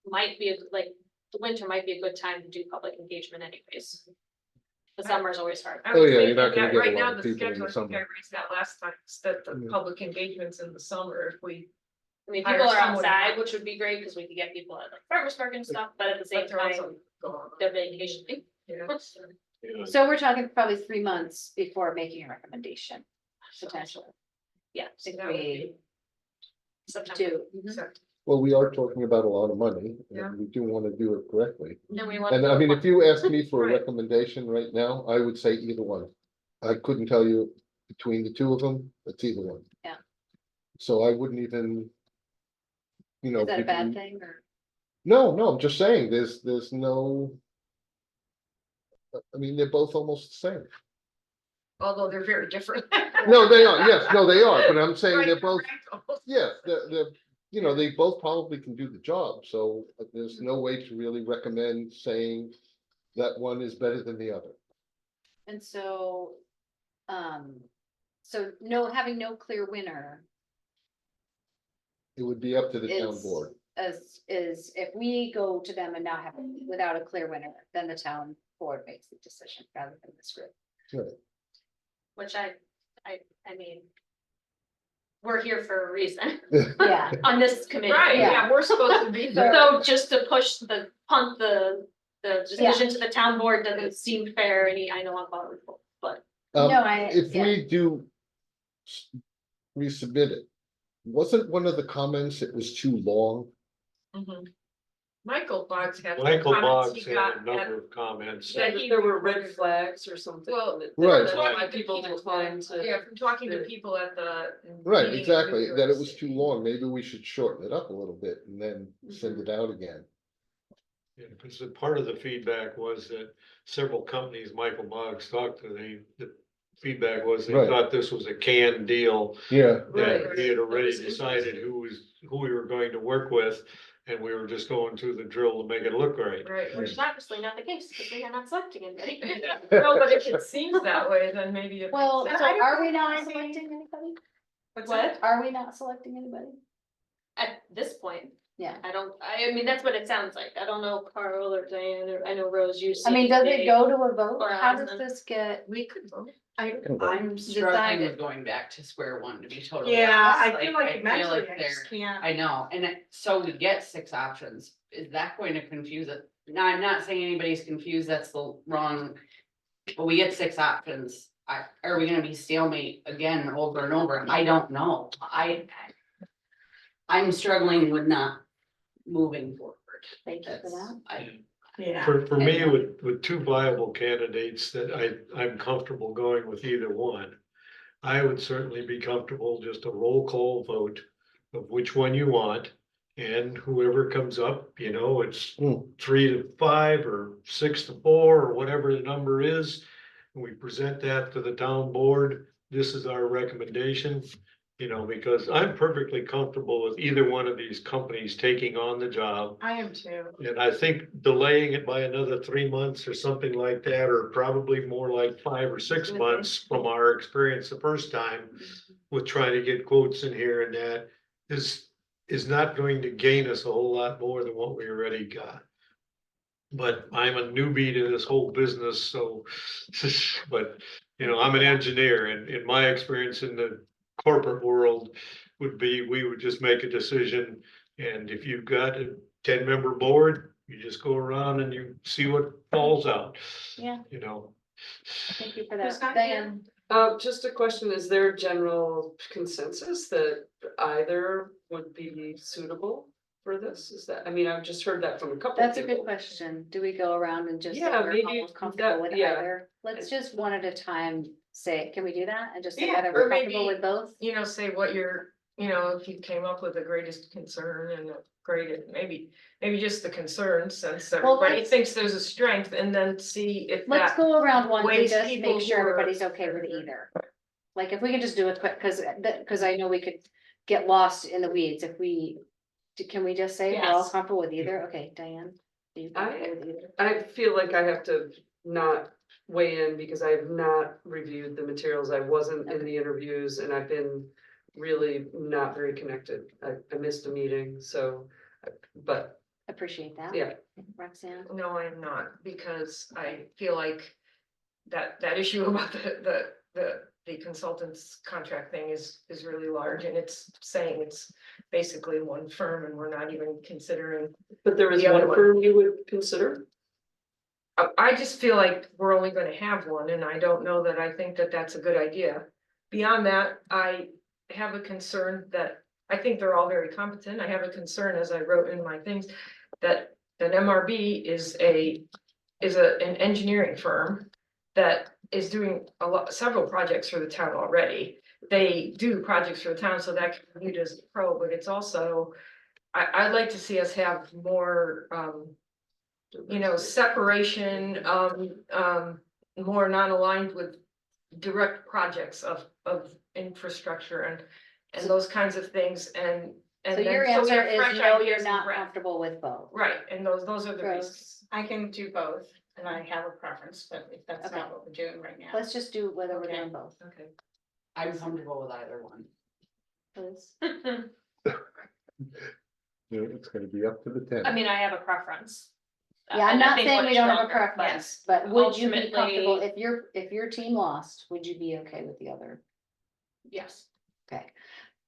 S2: might be like, the winter might be a good time to do public engagement anyways. The summer's always hard.
S8: I
S3: Oh,
S8: was
S3: yeah, you're
S8: thinking
S3: not gonna
S8: that
S3: get a
S8: right
S3: lot
S8: now
S3: of
S8: the
S3: people in the
S8: schedule, I think I
S3: summer.
S8: raised that last time, is that the
S3: Yeah.
S8: public engagements in the summer, if we,
S2: I mean,
S8: hire
S2: people are
S8: someone.
S2: outside, which would be great, because we could get people at like farmer's market and stuff, but at the same
S8: but they're
S2: time,
S8: also gone.
S2: they're vacationing.
S8: Yeah.
S4: Yeah.
S1: So we're talking probably 3 months before making a recommendation, potentially.
S2: Yeah,
S8: So
S1: If
S8: that would
S1: we
S8: be
S2: September.
S1: do.
S8: Sep-
S3: Well, we are talking about a lot of money,
S8: Yeah.
S3: and we do want to do it correctly.
S2: And we want.
S3: And I mean, if you ask me for a
S8: Right.
S3: recommendation right now, I would say either one. I couldn't tell you between the 2 of them, it's either one.
S1: Yeah.
S3: So I wouldn't even. You know.
S1: Is that a
S3: give
S1: bad
S3: you-
S1: thing or?
S3: No, no, I'm just saying, there's no. I mean, they're both almost the same.
S8: although they're very different.
S3: No, they are, yes, no, they are, but I'm saying they're
S8: Right,
S3: both,
S8: correct.
S3: yes, they're, you know, they both probably can do the job, so there's no way to really recommend saying. That one is better than the other.
S1: And so, so no, having no clear winner
S3: It would be up to the town
S1: is,
S3: board.
S1: is if we go to them and not have, without a clear winner, then the town board makes the decision rather than this group.
S2: Which I mean. We're here for a reason
S1: Yeah,
S2: on this committee.
S8: Right,
S1: Yeah.
S8: yeah, we're supposed to be.
S2: So just to push punt the decision to the town board doesn't seem fair, I know I'm bothered, but.
S3: Um,
S1: No,
S3: if
S1: yeah.
S3: we do. Resubmit it, wasn't one of the comments it was too long?
S8: Mhm. Michael Boggs had. some
S4: Michael
S8: comments
S4: Boggs
S8: he
S4: had
S8: got
S4: a number of comments.
S8: that
S10: That
S8: he
S10: there were red
S8: reported.
S10: flags or something.
S8: Well,
S10: that-
S3: Right.
S10: that's
S8: Talking
S10: why
S8: to
S10: people declined to.
S8: Yeah, from talking to
S3: Yeah.
S8: people at the.
S3: Right,
S8: meeting in
S3: exactly,
S8: New
S3: that it
S8: York
S3: was too
S8: City.
S3: long, maybe we should shorten it up a little bit and then send it out again.
S4: Yeah, because the part of the feedback was that several companies Michael Boggs talked to, the feedback was they
S3: Right.
S4: thought this was a canned deal.
S3: Yeah,
S4: That
S8: Right.
S4: we had already
S8: That was
S4: decided who we were going to work with, and we were just going through the drill to make it look right.
S8: Right.
S2: Which is obviously not the case, because we are not selecting anybody.
S8: No, but if it seems that way, then maybe. it
S1: well,
S8: makes
S1: so
S8: sense.
S1: are we not selecting anybody?
S2: What?
S1: Are we not selecting anybody?
S2: At this point,
S1: Yeah,
S2: I mean, that's what it sounds like. I don't know Carl or Diane, or I know Rose, you.
S1: I mean, does it go to a vote?
S2: Or
S1: How does
S2: Allison.
S1: this get?
S8: We could vote.
S9: I'm struggling
S1: Decided.
S9: with going back to square one, to be totally
S6: Yeah,
S9: honest.
S6: I feel like mentally I
S9: they're-
S6: just can't.
S9: I know, and so we get 6 options, is that going to confuse it? Now, I'm not saying anybody's confused, that's the wrong. But we get 6 options, are we gonna be stalemate again over and over? I don't know, I'm struggling with not moving forward.
S1: Thank you for
S9: That's-
S1: that.
S6: Yeah.
S4: For me, with 2 viable candidates that I'm comfortable going with either one. I would certainly be comfortable just a roll call vote of which one you want. And whoever comes up, it's
S3: Hmm.
S4: 3 to 5 or 6 to 4 or whatever the number is. And we present that to the town board. This is our recommendation. You know, because I'm perfectly comfortable with either one of these companies taking on the job.
S8: I am too.
S4: And I think delaying it by another 3 months or something like that, or probably more like 5 or 6 months from our experience the first time with trying to get quotes in here and that is not going to gain us a whole lot more than what we already got. But I'm a newbie to this whole business, so, but, you know, I'm an engineer and in my experience in the corporate world would be, we would just make a decision. And if you've got a 10-member board, you just go around and you see what falls out.
S1: Yeah.
S4: You know,
S1: Thank you for
S6: Who's
S1: that.
S6: not here?
S1: Diane,
S10: Just a question, is there general consensus that either would be suitable for this? Is that, I mean, I've just heard that from a couple of
S1: that's a good
S10: people.
S1: question. Do we go around and just say
S10: Yeah,
S1: we're
S10: maybe
S1: almost comfortable
S10: that-
S1: with
S10: yeah.
S1: either? Let's just one at a time say, can we do that? And just say
S8: Yeah,
S1: whether
S8: or
S1: we're comfortable
S8: maybe-
S1: with both?
S8: You know, say what you're, you know, if you came up with the greatest concern and the greatest, maybe just the concern, since
S1: Well,
S8: everybody
S1: let's-
S8: thinks there's a strength, and then see if
S1: Let's
S8: that.
S1: go around once and
S8: weighs
S1: just
S8: people
S1: make sure
S8: who are-
S1: everybody's okay with either. Like, if we can just do it quick, cause I know we could get lost in the weeds if can we just say we're all
S8: Yes.
S1: comfortable with either? Okay, Diane. Are you comfortable with either?
S10: I feel like I have to not weigh in because I have not reviewed the materials. I wasn't in the interviews and I've been really not very connected. I missed a meeting, so, but
S1: Appreciate that.
S10: yeah.
S1: Roxanne?
S8: No, I am not, because I feel like that issue about the consultant's contract thing is really large, and it's saying it's basically one firm, and we're not even considering.
S10: But there is
S8: The other
S10: one
S8: one.
S10: firm you would consider?
S8: I just feel like we're only gonna have one, and I don't know that I think that that's a good idea. Beyond that, I have a concern that, I think they're all very competent. I have a concern, as I wrote in my things, that an MRB is an engineering firm that is doing several projects for the town already. They do projects for the town, so that can be viewed as a pro, but it's also, I'd like to see us have more, you know, separation, more non-aligned with direct projects of infrastructure and those kinds of things, and.
S1: So
S8: then
S1: your
S8: we
S1: answer
S8: have
S1: is
S8: fresh
S1: no,
S8: ideas
S1: you're
S8: and
S1: not
S8: breadth.
S1: comfortable with both.
S8: Right, and those are the
S1: Rose.
S8: reasons.
S6: I can do both, and I have a preference, but if that's
S1: Okay.
S6: not what we're doing right now.
S1: Let's just do whether we're
S6: Okay.
S1: doing both.
S8: Okay.
S9: I'm comfortable with either one.
S1: Liz?
S3: It's gonna be up to the 10.
S2: I mean, I have a preference.
S1: Yeah, I'm
S2: And I
S1: not
S2: think
S1: saying
S2: what's
S1: we don't have a
S2: stronger,
S1: preference,
S2: yes.
S1: but would you be comfortable,
S2: Ultimately-
S1: if your team lost, would you be okay with the other?
S2: Yes.
S1: Okay,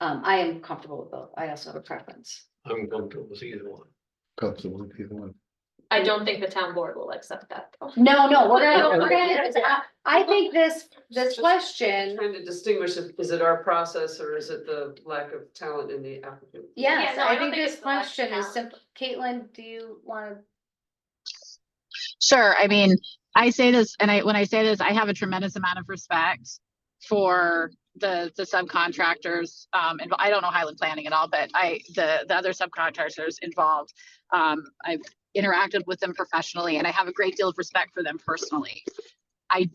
S1: I am comfortable with both, I also have a preference.
S4: I'm comfortable with either one.
S3: Comfortable with either one.
S2: I don't think the town board will accept that though.
S1: No, I think this
S10: Just
S1: question,
S10: Trying to distinguish, is it our process or is it the lack of talent in the applicant?
S1: yes,
S2: Yeah, no, I
S1: I
S2: don't
S1: think
S2: think
S1: this
S2: it's the lack of
S1: question is
S2: talent.
S1: simple. Caitlin, do you wanna?
S7: Sure. I mean, I say this, and when I say this, I have a tremendous amount of respect for the subcontractors. And I don't know Highland Planning at all, but the other subcontractors involved. I've interacted with them professionally, and I have a great deal of respect for them personally. I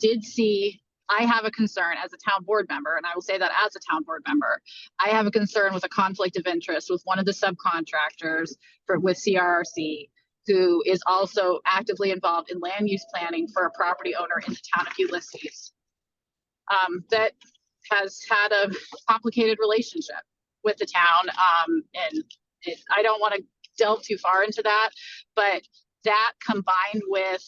S7: have a concern as a town board member, and I will say that as a town board member, I have a concern with a conflict of interest with one of the subcontractors with CRRC, who is also actively involved in land use planning for a property owner in the town of Ulysses. That has had a complicated relationship with the town. And I don't want to delve too far into that, but that combined with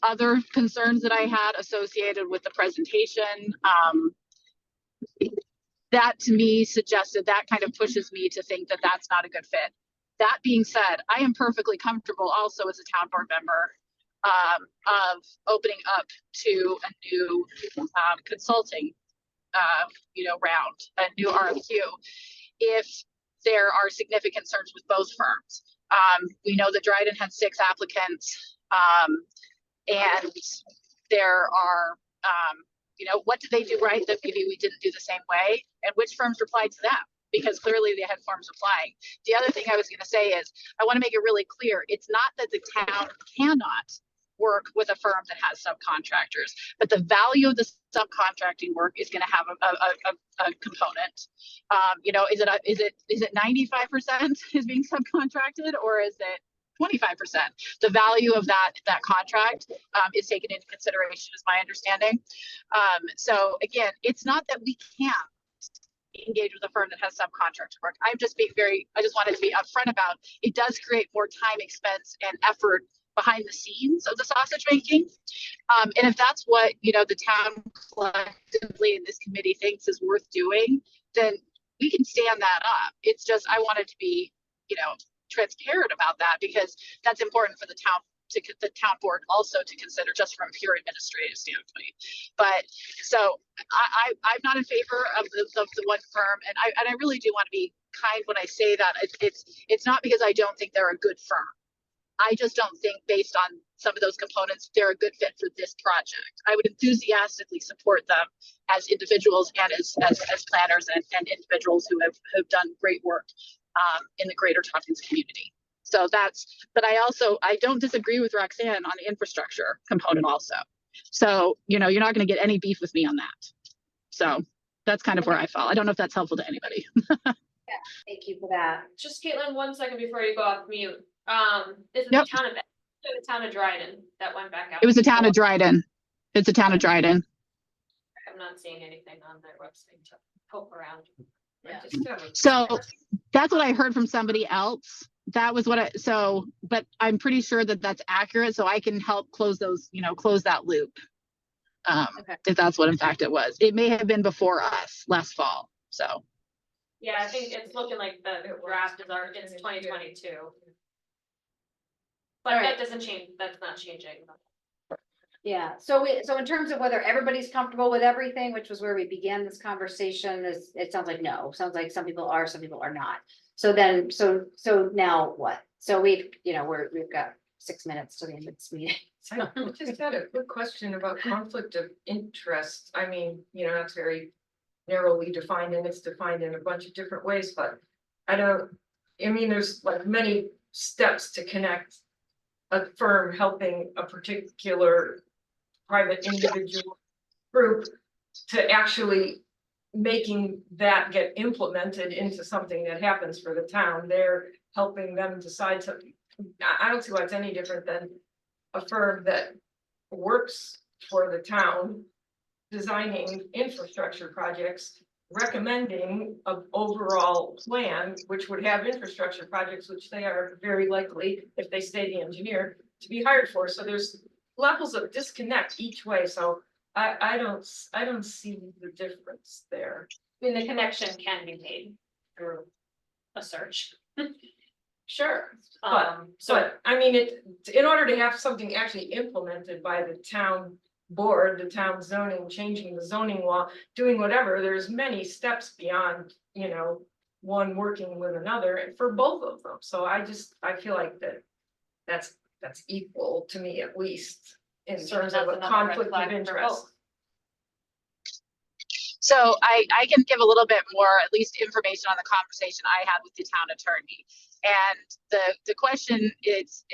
S7: other concerns that I had associated with the presentation, that to me suggested that kind of pushes me to think that that's not a good fit. That being said, I am perfectly comfortable also as a town board member of opening up to a new consulting round, a new RFQ, if there are significant concerns with both firms. We know that Dryden had 6 applicants, and there are what did they do right that maybe we didn't do the same way, and which firms replied to them, because clearly they had firms applying. The other thing I was going to say is I want to make it really clear, it's not that the town cannot work with a firm that has subcontractors, but the value of the subcontracting work is going to have a component. You know, is it 95% is being subcontracted, or is it 25%? The value of that contract is taken into consideration, is my understanding. So again, it's not that we can't engage with a firm that has subcontractor work. I just wanted to be upfront about it. Does create more time, expense, and effort behind the scenes of the sausage making. And if that's what, you know, the town collectively in this committee thinks is worth doing, then we can stand that up. It's just, I wanted to be, you know, transparent about that, because that's important for the town board also to consider, just from a pure administrative standpoint. But so I'm not in favor of the one firm, and I really do want to be kind when I say that. It's not because I don't think they're a good firm. I just don't think, based on some of those components, they're a good fit for this project. I would enthusiastically support them as individuals and as planners and individuals who have done great work in the greater Tompkins community. So but I don't disagree with Roxanne on the infrastructure component also. So, you know, you're not going to get any beef with me on that. So that's kind of where I fall. I don't know if that's helpful to anybody.
S1: Thank you for that.
S2: Just Caitlin, 1 second before you go off mute. Is it
S7: Yep.
S2: the town of Dryden that went back out?
S7: It was the town of Dryden. It's the town of Dryden.
S2: I'm not seeing anything on their website to poke around.
S1: Yeah.
S7: So that's what I heard from somebody else. That was what but I'm pretty sure that that's accurate. So I can help close that loop.
S1: Okay.
S7: If that's what in fact it was. It may have been before us last fall. So.
S2: Yeah, I think it's looking like the draft is it's 2022. But
S1: All
S2: that
S1: right.
S2: doesn't change, that's not changing.
S1: Yeah, so in terms of whether everybody's comfortable with everything, which was where we began this conversation, it sounds like no. Sounds like some people are, some people are not. So then, so now what? So we've got 6 minutes to the end of this meeting.
S8: I just had a quick question about conflict of interest. I mean, you know, that's very narrowly defined, and it's defined in a bunch of different ways, but there's like many steps to connect a firm helping a particular private individual group to actually making that get implemented into something that happens for the town. They're helping them decide to, I don't see why it's any different than a firm that works for the town, designing infrastructure projects, recommending an overall plan, which would have infrastructure projects, which they are very likely, if they stay the engineer, to be hired for. So there's levels of disconnect each way. So I don't see the difference there.
S2: I mean, the connection can be made through a search.
S8: Sure,
S2: So
S8: but I mean, in order to have something actually implemented by the town board, the town zoning, changing the zoning law, doing whatever, there's many steps beyond, you know, one working with another for both of them. So I feel like that's equal to me, at least in
S2: So
S8: terms
S2: that's
S8: of a
S2: another red
S8: conflict
S2: flag
S8: of
S2: for
S8: interest.
S2: both.
S7: So I can give a little bit more, at least information on the conversation I had with the town attorney. And the question it's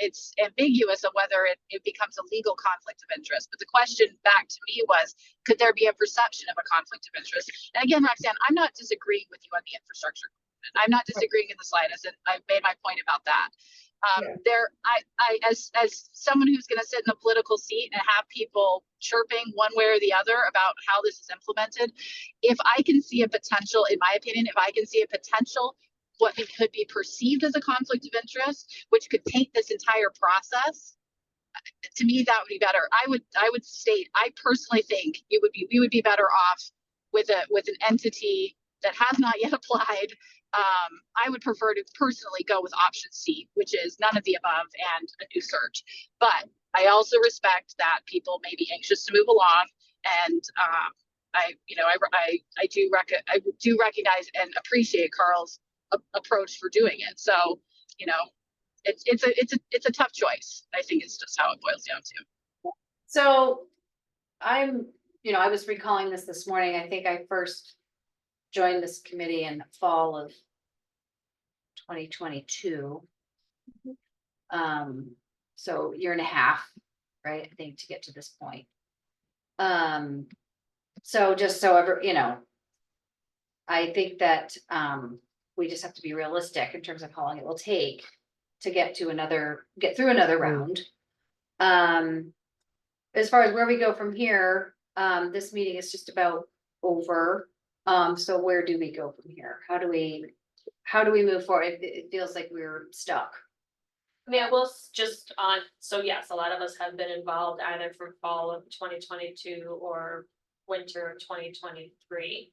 S7: ambiguous of whether it becomes a legal conflict of interest. But the question back to me was, could there be a perception of a conflict of interest? And again, Roxanne, I'm not disagreeing with you on the infrastructure. I'm not disagreeing in the slightest, and I've made my point about that. As someone who's going to sit in a political seat and have people chirping one way or the other about how this is implemented, if I can see a potential, in my opinion, what could be perceived as a conflict of interest, which could taint this entire process, to me, that would be better. I would state, I personally think we would be better off with an entity that has not yet applied. I would prefer to personally go with option C, which is none of the above and a new search. But I also respect that people may be anxious to move along, and I do recognize and appreciate Carl's approach for doing it. So, you know, it's a tough choice. I think it's just how it boils down to.
S1: So I was recalling this morning. I think I first joined this committee in the fall of 2022. So 1.5 years. right? I think to get to this point. So just so ever, I think that, we just have to be realistic in terms of how long it will take to get through another round. As far as where we go from here, this meeting is just about over. So where do we go from here? How do we move forward? It feels like we're stuck.
S2: Yeah, well, just on, so yes, a lot of us have been involved either from fall of 2022 or winter of 2023.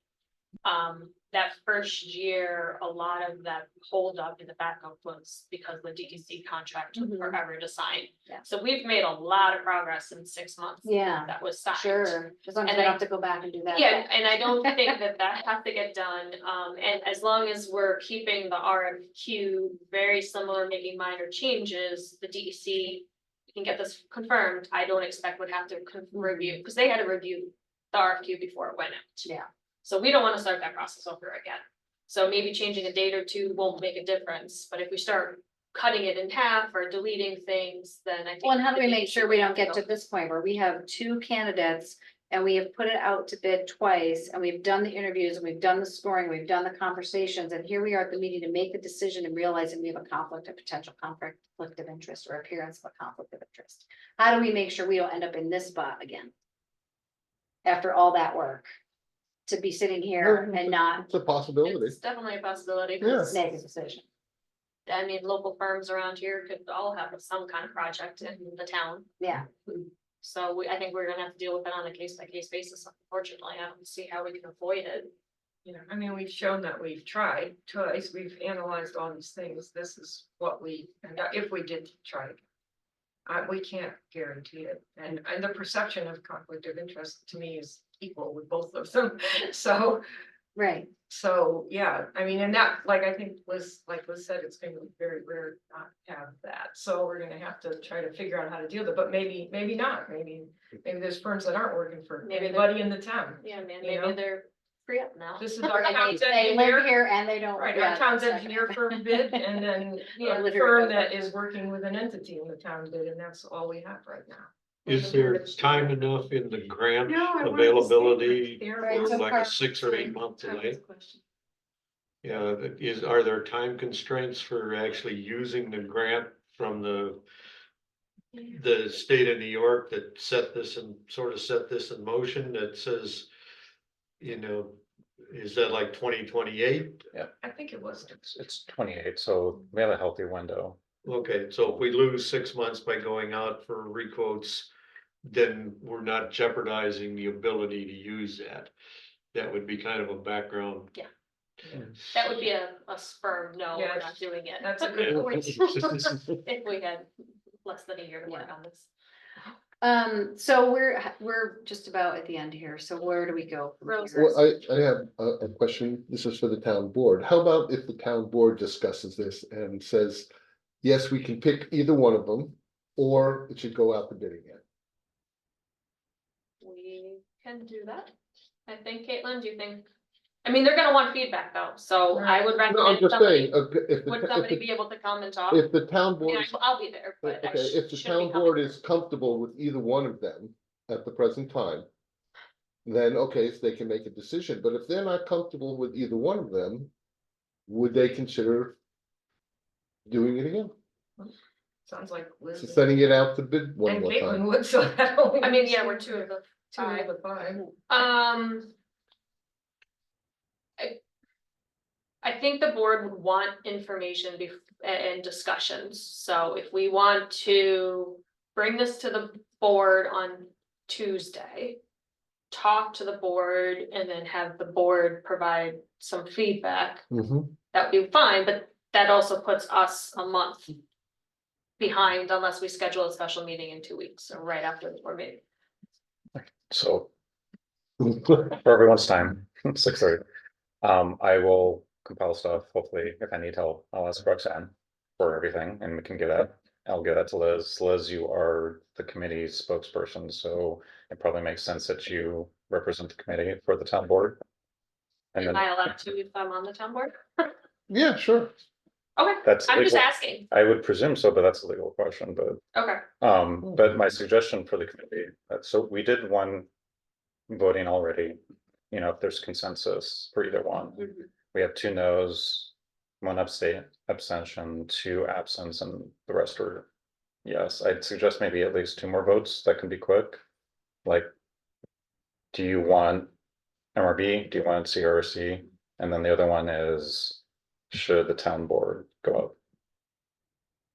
S2: That first year, a lot of that hold up in the backup was because the DEC contract took
S1: Mhm.
S2: forever to sign.
S1: Yeah.
S2: So we've made a lot of progress in 6 months.
S1: Yeah,
S2: That was signed.
S1: sure. As long as
S2: And
S1: we
S2: I-
S1: don't have to go back and do that.
S2: Yeah, and I don't think that that has to get done, and as long as we're keeping the RFQ very similar, making minor changes, the DEC. We can get this confirmed, I don't expect would have to review, because they had to review the RFQ before it went out.
S1: Yeah.
S2: So we don't wanna start that process over again, so maybe changing a date or two won't make a difference, but if we start cutting it in half or deleting things, then I think.
S1: Well, and how do
S2: the
S1: we make
S2: DEC
S1: sure we
S2: would
S1: don't
S2: have to
S1: get
S2: go-
S1: to this point where we have 2 candidates and we have put it out to bid twice and we've done the interviews and we've done the scoring, we've done the conversations, and here we are at the meeting to make the decision and realizing we have a potential conflict of interest or appearance of a conflict of interest. How do we make sure we don't end up in this spot again? After all that work, to be sitting here
S3: Yeah,
S1: and not
S3: It's a possibility.
S2: It's definitely a possibility,
S3: Yeah.
S2: 'cause
S1: make a decision.
S2: I mean, local firms around here could all have some kind of project in the town.
S1: Yeah.
S2: So I think we're gonna have to deal with it on a case by case basis, unfortunately, I don't see how we can avoid it.
S8: You know, I mean, we've shown that we've tried twice, we've analyzed all these things, this is what we, if we did try. We can't guarantee it, and the perception of conflict of interest to me is equal with both of them, so.
S1: Right.
S8: So, yeah, I mean, and that, like, I think Liz said, it's gonna be very rare not to have that, so we're gonna have to try to figure out how to deal with it, but maybe not, maybe there's firms that aren't working for
S2: Maybe they're-
S8: anybody in the town.
S2: Yeah, man,
S8: You
S2: maybe
S8: know?
S2: they're free up now.
S8: This is our
S1: And
S8: town's
S1: they live
S8: engineer,
S1: here and they don't.
S8: right,
S1: yeah,
S8: our town's
S1: that's not
S8: engineer
S1: gonna
S8: firm bid, and then
S1: Yeah,
S8: a
S1: literally.
S8: firm that is working with an entity in the town bid, and that's all we have right now.
S4: Is there time enough in the grant
S8: No, I wanted to stay
S4: availability
S8: with their-
S1: Right,
S4: for
S1: so
S4: like
S1: far-
S4: a 6 or 8 month
S8: That was
S4: delay?
S8: the question.
S4: Yeah, are there time constraints for actually using the grant from the state of New York that set this and sort of set this in motion that says, is that like 2028?
S8: I think it was.
S5: It's 28, so we have a healthy window.
S4: Okay, so if we lose 6 months by going out for requotes, then we're not jeopardizing the ability to use that. That would be kind of a background.
S2: That would be a firm, no,
S8: Yeah,
S2: we're not doing it.
S8: That's a good point.
S2: If we had less than a year to work on this.
S1: So we're just about at the end here, so where do we go? from
S2: Rose.
S1: here?
S3: Well, I have a question. This is for the town board. How about if the town board discusses this and says, yes, we can pick either one of them, or it should go out to bid again?
S2: We can do that. I think, Caitlin, do you think? I mean, they're gonna want feedback though, so I would
S3: No, I'm
S2: recommend
S3: just
S2: somebody,
S3: saying, if
S2: would
S3: the,
S2: somebody be able to come and talk?
S3: if the town
S2: I
S3: board
S2: mean,
S3: is
S2: I'll be there, but I
S3: okay, if the
S2: shouldn't be
S3: town
S2: coming.
S3: board is comfortable with either one of them at the present time. Then, okay, so they can make a decision, but if they're not comfortable with either one of them. Would they consider? Doing it again,
S8: Sounds like Liz.
S3: so sending it out to bid one
S8: And
S3: more
S8: Caitlin
S3: time.
S8: would, so that only.
S2: I mean,
S8: makes
S2: yeah, we're two of the
S8: Two of the five.
S2: I think the board would want information and discussions, so if we want to bring this to the board on Tuesday. Talk to the board and then have the board provide some feedback,
S3: Mhm.
S2: that would be fine, but that also puts us a month. Behind unless we schedule a special meeting in 2 weeks or right after the board meeting.
S5: So for everyone's time, 6:30. I will compile stuff. Hopefully, if I need help, I'll ask Roxanne for everything and we can give that. I'll give that to Liz. Liz, you are the committee's spokesperson, so it probably makes sense that you represent the committee for the town board. And
S2: Am
S5: then,
S2: I allowed to if I'm on the town board?
S3: Yeah, sure.
S2: Okay,
S5: That's
S2: I'm just
S5: legal.
S2: asking.
S5: I would presume so, but that's a legal question, but.
S2: Okay,
S5: But my suggestion for the committee, so we did one voting already. You know, if there's consensus for either one,
S1: Mhm.
S5: we have 2 no's, 1 abstention, 2 absence, and the rest are yes. I'd suggest maybe at least 2 more votes that can be quick. Like, do you want MRB? Do you want CRC? And then the other one is, should the town board go up?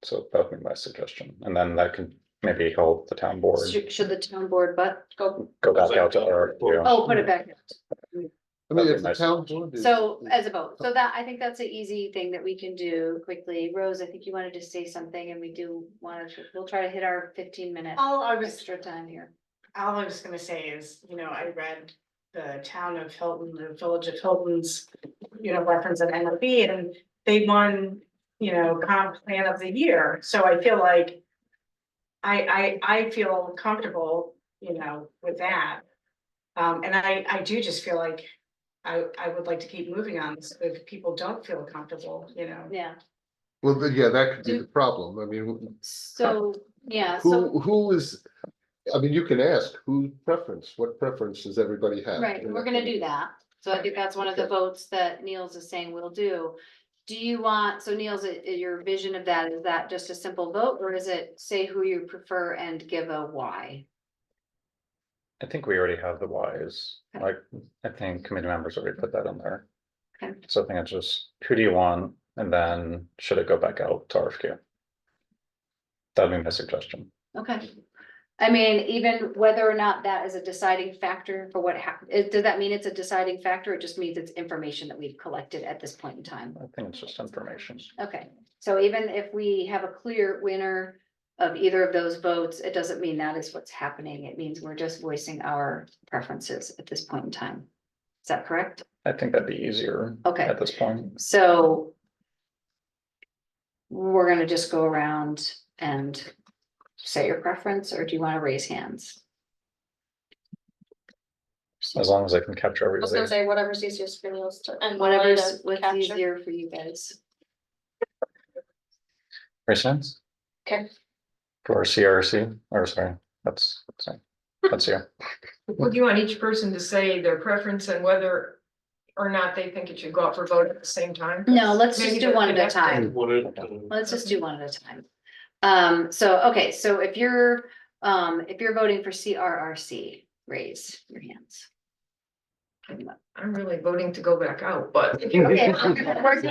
S5: So that would be my suggestion, and then that can maybe help the town board
S1: Should the town board, but go,
S5: go back out to RFQ.
S1: oh, put it back.
S3: I mean,
S5: That'd
S3: if
S5: be
S3: the
S5: nice.
S3: town board is.
S1: So as a vote, so that, I think that's an easy thing that we can do quickly. Rose, I think you wanted to say something and we do want to, we'll try to hit our 15-minute
S6: All I was,
S1: extra time here.
S6: all I was gonna say is, I read the town of Hilton, the village of Hilton's, reference at NLB, and they won, comp plan of the year, so I feel like I feel comfortable, with that. And I do just feel like I would like to keep moving on this, if people don't feel comfortable,
S1: Yeah,
S3: Well, yeah, that could be the problem. I mean,
S1: so, yeah, so,
S3: who is, I mean, you can ask, who preference, what preference does everybody have?
S1: right, we're gonna do that. So I think that's one of the
S3: Okay.
S1: votes that Niels is saying we'll do. Do you want, so Niels, your vision of that, is that just a simple vote, or is it say who you prefer and give a why?
S5: I think we already have the whys,
S1: Okay.
S5: like, I think committee members already put that in there.
S1: Okay.
S5: So I think it's just, who do you want, and then should it go back out to RFQ? That'd be my suggestion.
S1: Okay. I mean, even whether or not that is a deciding factor for what happened, does that mean it's a deciding factor? It just means it's information that we've collected at this point in time.
S5: I think it's just information.
S1: Okay, so even if we have a clear winner of either of those votes, it doesn't mean that is what's happening. It means we're just voicing our preferences at this point in time. Is that correct?
S5: I think that'd be easier
S1: Okay.
S5: at this point.
S1: So we're gonna just go around and say your preference, or do you want to raise hands?
S5: As long as I can capture
S2: I was gonna
S5: everybody.
S2: say whatever's easiest for Niels to, and
S1: Whatever's
S2: Lloyd to
S1: what's
S2: capture.
S1: easier for you guys.
S5: Raise hands
S2: Okay,
S5: for CRC, or sorry, that's you.
S8: Would you want each person to say their preference and whether or not they think it should go out for vote at the same time?
S1: No, let's just
S8: Maybe
S1: do
S8: they're
S1: one at a
S8: connected.
S1: time. Let's just do one at a time. So, okay, so if you're voting for CRRC, raise your hands.
S8: I'm really voting to go back out, but.
S1: Okay, we're doing-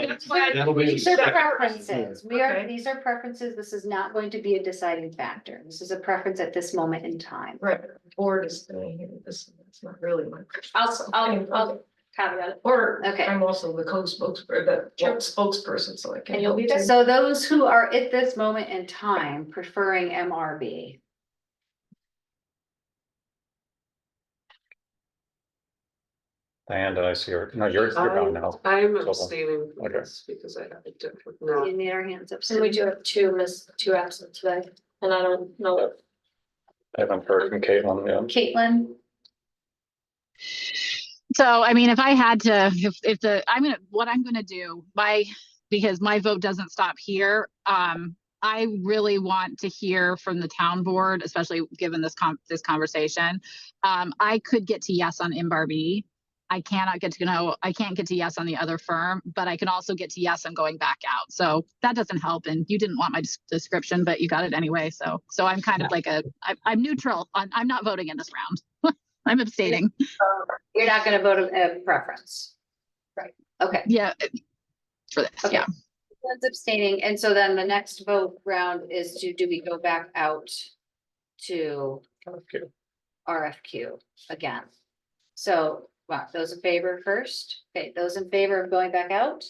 S8: That's why I-
S4: That'll be
S1: These are
S4: the
S1: preferences.
S8: Okay.
S1: These are preferences. This is not going to be a deciding factor. This is a preference at this moment in time.
S8: Right, board is saying here, this, it's not really my.
S2: I'll caveat it.
S8: Or
S1: Okay.
S8: I'm also the co-spokesperson, the spokesperson, so I can.
S2: And you'll be
S8: help
S2: there?
S8: too.
S1: So those who are at this moment in time preferring MRB.
S5: And I see your, no, you're gone now.
S10: I'm
S5: Total.
S10: abstaining from
S5: Okay.
S10: this because I have a different, no.
S1: You need our hands up.
S2: So we do have two absent today, and I don't know if
S5: I haven't heard from Caitlin yet.
S1: Caitlin,
S7: So, I mean, if I had to, if the, what I'm gonna do, because my vote doesn't stop here. I really want to hear from the town board, especially given this conversation. I could get to yes on MRB. I can't get to yes on the other firm, but I can also get to yes on going back out. So that doesn't help. And you didn't want my description, but you got it anyway. So I'm kind of like I'm neutral I'm not voting in this round. I'm abstaining.
S1: you're not gonna vote a preference. Right, okay.
S7: Yeah. For this,
S1: Okay.
S7: yeah.
S1: One's abstaining, and so then the next vote round is do we go back out to
S5: RFQ.
S1: RFQ again? So, wow, those in favor first? Okay, those in favor of going back out?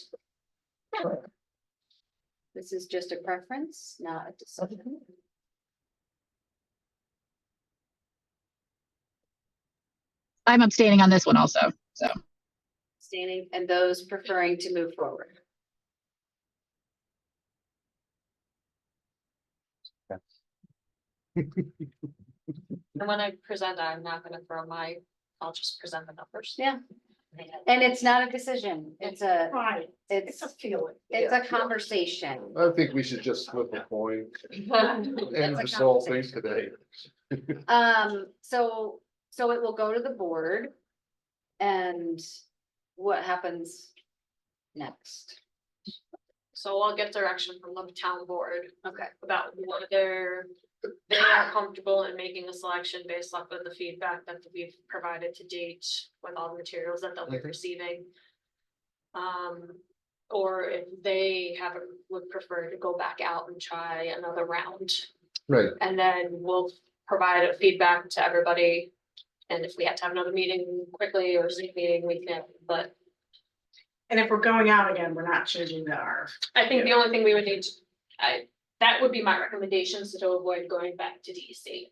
S1: This is just a preference, not a decision.
S7: I'm abstaining on this one also. So
S1: Abstaining, and those preferring to move forward.
S2: and when I present, I'm not gonna throw I'll just present the numbers.
S1: Yeah. And it's not a decision, it's a,
S8: Right,
S1: it's,
S8: feeling.
S1: it's a conversation.
S3: I think we should just flip a coin and
S1: It's a
S3: this whole thing today.
S1: So it will go to the board. And what happens next?
S2: So I'll get direction from the town board
S1: Okay.
S2: about whether they are comfortable in making a selection based off of the feedback that we've provided to date with all the materials that they'll be receiving. Or if they would prefer to go back out and try another round.
S3: Right,
S2: And then we'll provide a feedback to everybody. And if we have to have another meeting quickly or Zoom meeting, we can, but
S6: And if we're going out again, we're not choosing our.
S2: I think the only thing we would need to, that would be my recommendations to avoid going back to DC.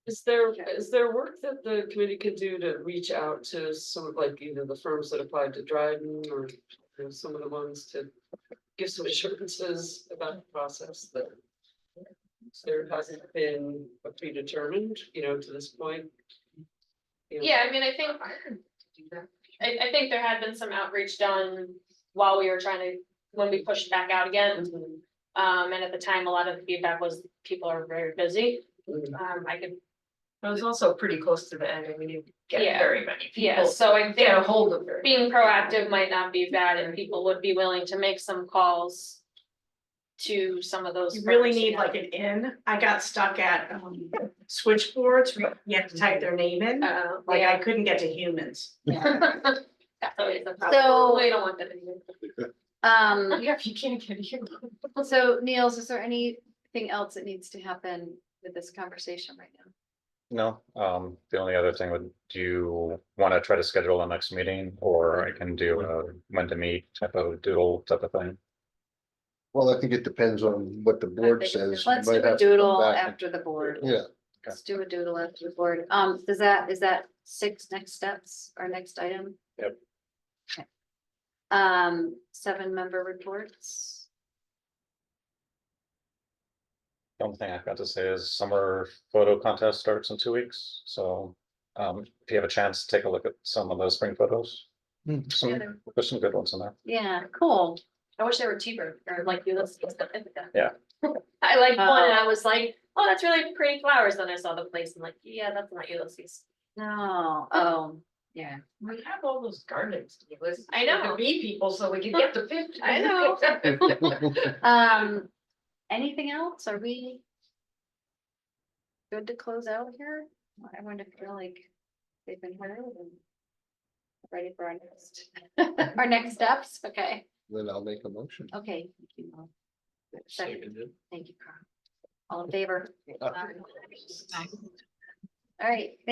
S10: Is there work that the committee could do to reach out to some of like either the firms that applied to Dryden or some of the ones to give some assurances about the process that there hasn't been a predetermined, to this point?
S2: Yeah, I mean, I think, I think there had been some outreach done while we were when we pushed back out again. And at the time, a lot of the feedback was people are very busy.
S8: It was also pretty close to the end and we didn't get
S2: Yeah.
S8: very many people.
S2: Yeah, so I
S8: Get
S2: think
S8: a hold of her.
S2: being proactive might not be bad and people would be willing to make some calls to some of those.
S6: You really
S2: firms,
S6: need
S2: yeah.
S6: like an in. I got stuck at switchboards, where you have to type their name in, like I couldn't get to humans.
S2: That's always the problem.
S1: So-
S2: We don't want that anymore.
S8: Yeah, if you can't get here.
S1: So Niels, is there anything else that needs to happen with this conversation right now?
S5: No, the only other thing do you want to try to schedule a next meeting, or I can do a when to meet type of doodle type of thing?
S3: well, I think it depends on what the board
S2: think
S3: says.
S1: Let's
S3: You
S1: do
S3: might
S1: a
S3: have to come
S1: doodle
S3: back.
S1: after the board.
S3: Yeah,
S1: Let's do a doodle after the board. Is that 6 next steps, our next item?
S5: Yep.
S1: Okay. 7-member reports.
S5: The only thing I've got to say is summer photo contest starts in 2 weeks, so if you have a chance, take a look at some of those spring photos. There's some good ones in there.
S1: Yeah, cool.
S2: I wish they were cheaper or like Ulysses.
S5: Yeah.
S2: I like one and I was like, oh, that's really pretty flowers. Then I saw the place and like, yeah, that's not Ulysses.
S1: No, oh, yeah.
S8: We have all those gardens.
S2: I know.
S8: To be people, so we can get the pictures.
S2: I know.
S1: Anything else? Are we good to close out here? Everyone to feel like they've been heard and ready for our next steps? Okay,
S3: then I'll make a motion.
S1: okay. Thank you, Mo. Second.
S4: Seconded.
S1: Thank you, Carl. All in favor?
S3: Uh,
S1: All right, thank